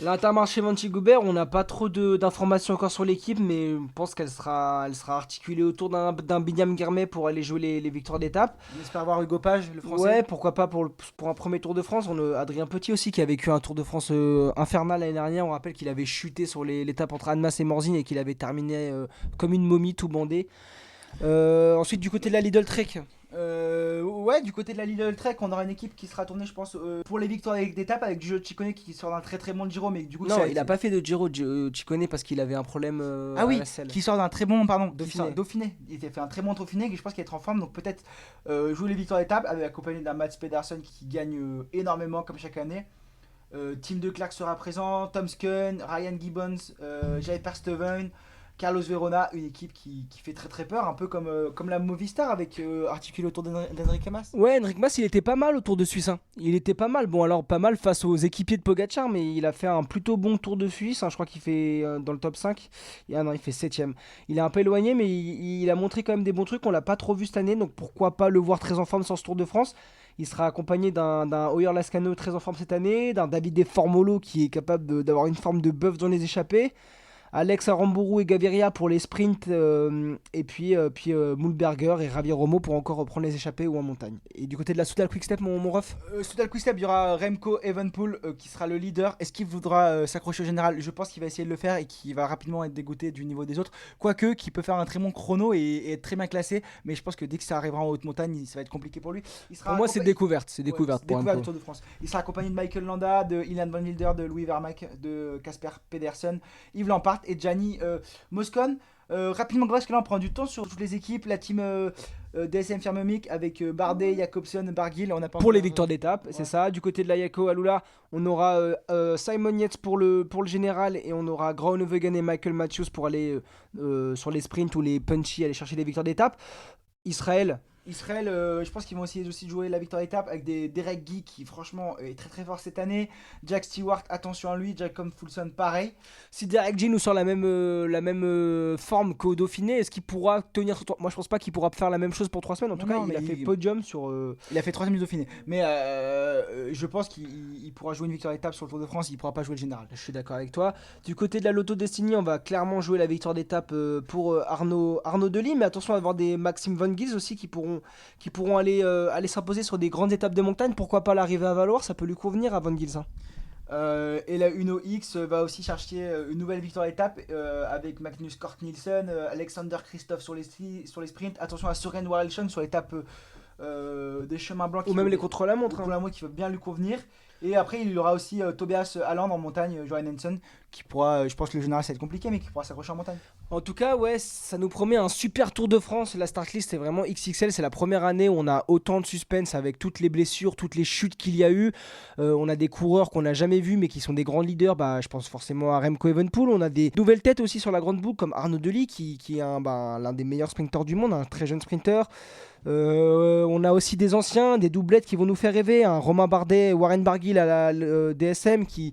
L'Intermarché Vanti-Goubert, on n'a pas trop d'informations encore sur l'équipe, mais je pense qu'elle sera articulée autour d'un Binyam Guermet pour aller jouer les victoires d'étape. On espère voir Hugo Page, le français. Ouais, pourquoi pas pour un premier Tour de France. On a Adrien Petit aussi qui a vécu un Tour de France infernal l'année dernière. On rappelle qu'il avait chuté sur l'étape entre Annemasse et Morzine et qu'il avait terminé comme une momie tout bandé. Ensuite du côté de la Lidl Trek. Ouais, du côté de la Lidl Trek, on aura une équipe qui sera tournée, je pense, pour les victoires d'étape avec Gio Ciccone qui sort d'un très très bon Giro, mais du coup. Non, il a pas fait de Giro Ciccone parce qu'il avait un problème ah oui, à la selle. qui sort d'un très bon, pardon, Dauphiné. Il a fait un très bon Dauphiné et je pense qu'il va être en forme, donc peut-être jouer les victoires d'étape avec accompagné d'un Mats Pedersen qui gagne énormément comme chaque année. Tim de Klerk sera présent, Tom Skun, Ryan Gibbons, Jasper Stuyven, Carlos Verona, une équipe qui fait très très peur, un peu comme la Movistar avec articulé autour d'Enric Mas. Ouais, Enric Mas, il était pas mal au Tour de Suisse. Il était pas mal. Bon, alors pas mal face aux équipiers de Pogacar, mais il a fait un plutôt bon Tour de Suisse. Je crois qu'il fait dans le top 5. Ah non, il fait 7ème. Il est un peu éloigné, mais il a montré quand même des bons trucs. On l'a pas trop vu cette année, donc pourquoi pas le voir très en forme sur ce Tour de France. Il sera accompagné d'un Oyer Lascano très en forme cette année, d'un Davide Formolo qui est capable d'avoir une forme de bœuf dans les échappées. Alex Aramburu et Gaviria pour les sprints, et puis Mühlberger et Javier Romo pour encore reprendre les échappées ou en montagne. Et du côté de la Soudal Quick-Step, mon ref? Soudal Quick-Step, il y aura Remco Evenepoel qui sera le leader. Est-ce qu'il voudra s'accrocher au général? Je pense qu'il va essayer de le faire et qu'il va rapidement être dégoûté du niveau des autres. Quoique, qu'il peut faire un très bon chrono et être très bien classé. Mais je pense que dès que ça arrivera en haute montagne, ça va être compliqué pour lui. Pour moi, c'est découverte. C'est découverte pour découverte du Tour de France. Il sera accompagné de Michael Landa, de Ilan Van Wilder, de Louis Vermaak, de Casper Pedersen, Yves Lampart et Gianni Moscon. Rapidement, parce que là on prend du temps sur toutes les équipes. La team DSM Firmenich avec Bardet, Jacobson, Barguil. On a pas pour les encore, victoires d'étape, ouais. c'est ça. Du côté de la Yako Alula, on aura Simon Yates pour le général et on aura Groenewegen et Michael Matthews pour aller sur les sprints ou les punchy, aller chercher des victoires d'étape. Israël, Je pense qu'ils vont essayer aussi de jouer la victoire d'étape avec des Derek Guy qui franchement est très très fort cette année. Jack Stewart, attention à lui. Jacob Fulson, pareil. si Derek G nous sort la même forme qu'au Dauphiné, est-ce qu'il pourra tenir sur Moi je pense pas qu'il pourra faire la même chose pour 3 semaines. En tout cas, il a fait podium sur. Il a fait 3ème du Dauphiné. Mais je pense qu'il pourra jouer une victoire d'étape sur le Tour de France. Il pourra pas jouer le général. Je suis d'accord avec toi. Du côté de la Lotto Destiny, on va clairement jouer la victoire d'étape pour Arnaud Delis. Mais attention à avoir des Maxime Van Gils aussi qui pourront aller s'imposer sur des grandes étapes de montagne. Pourquoi pas l'arrivée à Valoir? Ça peut lui convenir à Van Gils. Et la Uno X va aussi chercher une nouvelle victoire d'étape avec Magnus Cort Nielsen, Alexander Christophe sur les sprints. Attention à Soren Warelson sur l'étape des chemins blancs. Ou même les contre-la-montre. Qui va bien lui convenir. Et après, il y aura aussi Tobias Haaland en montagne, Johan Hansen, qui pourra, je pense que le général ça va être compliqué, mais qui pourra s'accrocher en montagne. En tout cas, ouais, ça nous promet un super Tour de France. La start list est vraiment XXL. C'est la première année où on a autant de suspense avec toutes les blessures, toutes les chutes qu'il y a eu. On a des coureurs qu'on n'a jamais vus, mais qui sont des grands leaders. Je pense forcément à Remco Evenepoel. On a des nouvelles têtes aussi sur la grande boucle, comme Arnaud Delis, qui est l'un des meilleurs sprinteurs du monde, un très jeune sprinter. On a aussi des anciens, des doublettes qui vont nous faire rêver, Romain Bardet et Warren Barguil à la DSM qui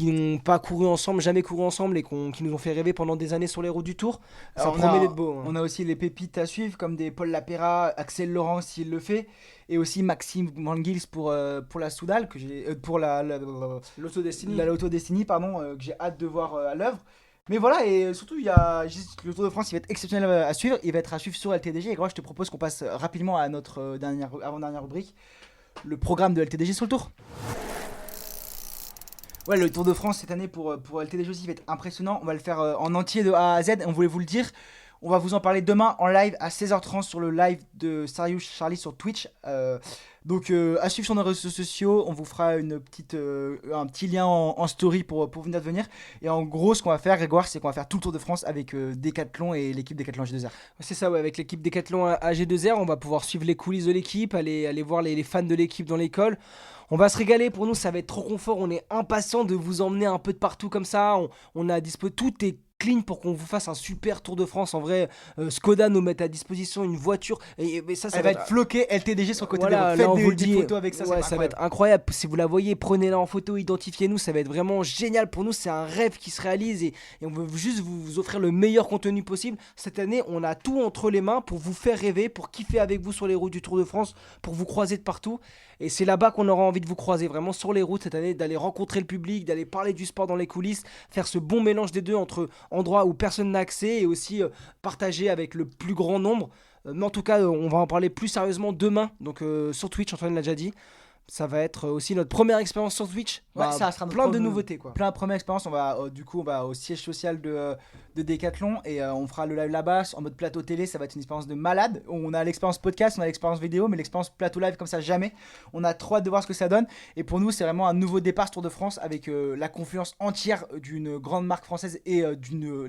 n'ont pas couru ensemble, jamais couru ensemble et qui nous ont fait rêver pendant des années sur les routes du Tour. Ça promet d'être beau. On a aussi les pépites à suivre comme des Paul Lapera, Axel Laurent s'il le fait, et aussi Maxime Van Gils pour la Soudal que j'ai pour la Lotto Destiny. La Lotto Destiny que j'ai hâte de voir à l'œuvre. Mais voilà, et surtout, il y a le Tour de France, il va être exceptionnel à suivre. Il va être à suivre sur LTDG. Et moi, je te propose qu'on passe rapidement à notre avant-dernière rubrique, le programme de LTDG sur le Tour. Ouais, le Tour de France cette année pour LTDG aussi va être impressionnant. On va le faire en entier de A à Z. On voulait vous le dire. On va vous en parler demain en live à 16h30 sur le live de Sarius Charlie sur Twitch. Donc à suivre sur nos réseaux sociaux, on vous fera un petit lien en story pour venir. Et en gros, ce qu'on va faire, Grégoire, c'est qu'on va faire tout le Tour de France avec Decathlon et l'équipe Decathlon G2R. C'est ça, ouais, avec l'équipe Decathlon à G2R, on va pouvoir suivre les coulisses de l'équipe, aller voir les fans de l'équipe dans l'école. On va se régaler, pour nous ça va être trop confort, on est impatient de vous emmener un peu de partout comme ça, on a dispo, tout est clean pour qu'on vous fasse un super Tour de France. En vrai, Skoda nous met à disposition une voiture et ça va être floqué LTDG sur le côté voilà, des routes. Faites des photos avec ça, ouais, ça va être incroyable. Si vous la voyez, prenez-la en photo, identifiez-nous, ça va être vraiment génial pour nous. C'est un rêve qui se réalise et on veut juste vous offrir le meilleur contenu possible. Cette année, on a tout entre les mains pour vous faire rêver, pour kiffer avec vous sur les routes du Tour de France, pour vous croiser de partout. Et c'est là-bas qu'on aura envie de vous croiser, vraiment sur les routes cette année, d'aller rencontrer le public, d'aller parler du sport dans les coulisses, faire ce bon mélange des deux entre endroits où personne n'a accès et aussi partager avec le plus grand nombre. Mais en tout cas, on va en parler plus sérieusement demain, donc sur Twitch, Antoine l'a déjà dit. Ça va être aussi notre première expérience sur Twitch. Ouais, ça sera plein de nouveautés, quoi. Plein de première expérience. On va au siège social de Decathlon et on fera le live là-bas en mode plateau télé. Ça va être une expérience de malade. On a l'expérience podcast, on a l'expérience vidéo, mais l'expérience plateau live comme ça jamais. On a trop hâte de voir ce que ça donne. Et pour nous, c'est vraiment un nouveau départ ce Tour de France avec la confluence entière d'une grande marque française et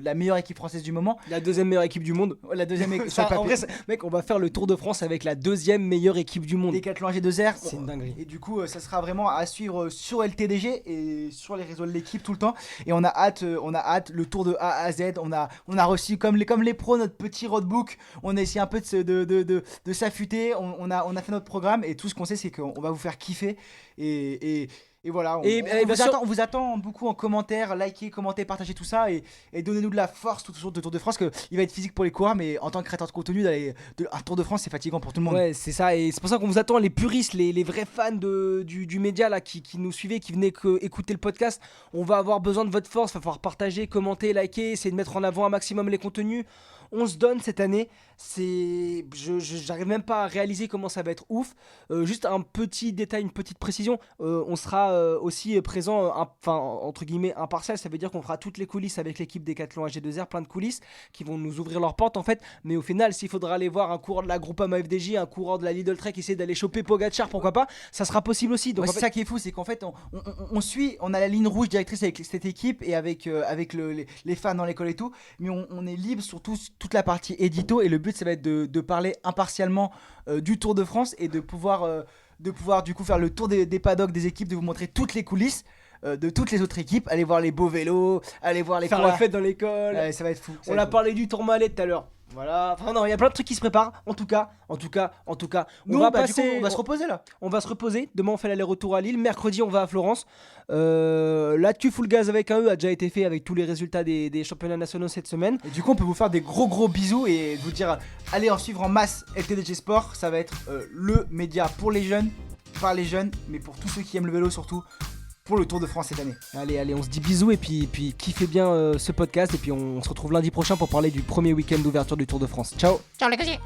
la meilleure équipe française du moment. La deuxième meilleure équipe du monde. La deuxième équipe. En vrai, mec, on va faire le Tour de France avec la deuxième meilleure équipe du monde. Decathlon G2R. C'est une dinguerie. Et du coup, ça sera vraiment à suivre sur LTDG et sur les réseaux de l'équipe tout le temps. Et on a hâte le tour de A à Z. On a reçu comme les pros notre petit roadbook. On a essayé un peu de s'affûter. On a fait notre programme et tout ce qu'on sait, c'est qu'on va vous faire kiffer. Et Et voilà, Et bien sûr- on vous attend beaucoup en commentaire, likez, commentez, partagez tout ça et donnez-nous de la force tout autour de Tour de France, que il va être physique pour les coureurs, mais en tant que créateur de contenu, un Tour de France c'est fatigant pour tout le monde. Ouais, c'est ça, et c'est pour ça qu'on vous attend, les puristes, les vrais fans du média là, qui nous suivaient, qui venaient écouter le podcast. On va avoir besoin de votre force, il va falloir partager, commenter, liker, essayer de mettre en avant un maximum les contenus. On se donne cette année, j'arrive même pas à réaliser comment ça va être ouf. Juste un petit détail, une petite précision, on sera aussi présent, enfin entre guillemets impartial, ça veut dire qu'on fera toutes les coulisses avec l'équipe Decathlon AG2R, plein de coulisses qui vont nous ouvrir leurs portes en fait. Mais au final, s'il faudra aller voir un coureur de la Groupama FDJ, un coureur de la Lidl Trek, essayer d'aller choper Pogacar, pourquoi pas, ça sera possible aussi. Donc Ouais, en c'est fait, ça qui est fou, c'est qu'en fait on a la ligne rouge directrice avec cette équipe et avec les fans dans l'école et tout, mais on est libre sur toute la partie édito, et le but ça va être de parler impartialement du Tour de France et de pouvoir du coup faire le tour des paddocks des équipes, de vous montrer toutes les coulisses de toutes les autres équipes, aller voir les beaux vélos, aller voir les faire la fête dans l'école. Ouais, ça va être fou. On a parlé du Tourmalet tout à l'heure. Voilà, enfin non, il y a plein de trucs qui se préparent. En tout cas, Nous, on va bah, du coup, passer, on va se reposer là. on va se reposer. Demain, on fait l'aller-retour à Lille. Mercredi, on va à Florence. L'actu full gaz avec un E a déjà été fait avec tous les résultats des championnats nationaux cette semaine. Et du coup, on peut vous faire des gros bisous et vous dire allez en suivre en masse LTDG Sport. Ça va être le média pour les jeunes, par les jeunes, mais pour tous ceux qui aiment le vélo surtout, pour le Tour de France cette année. Allez, on se dit bisous et puis kiffez bien ce podcast. Et puis on se retrouve lundi prochain pour parler du premier week-end d'ouverture du Tour de France. Ciao. Ciao les cosiers.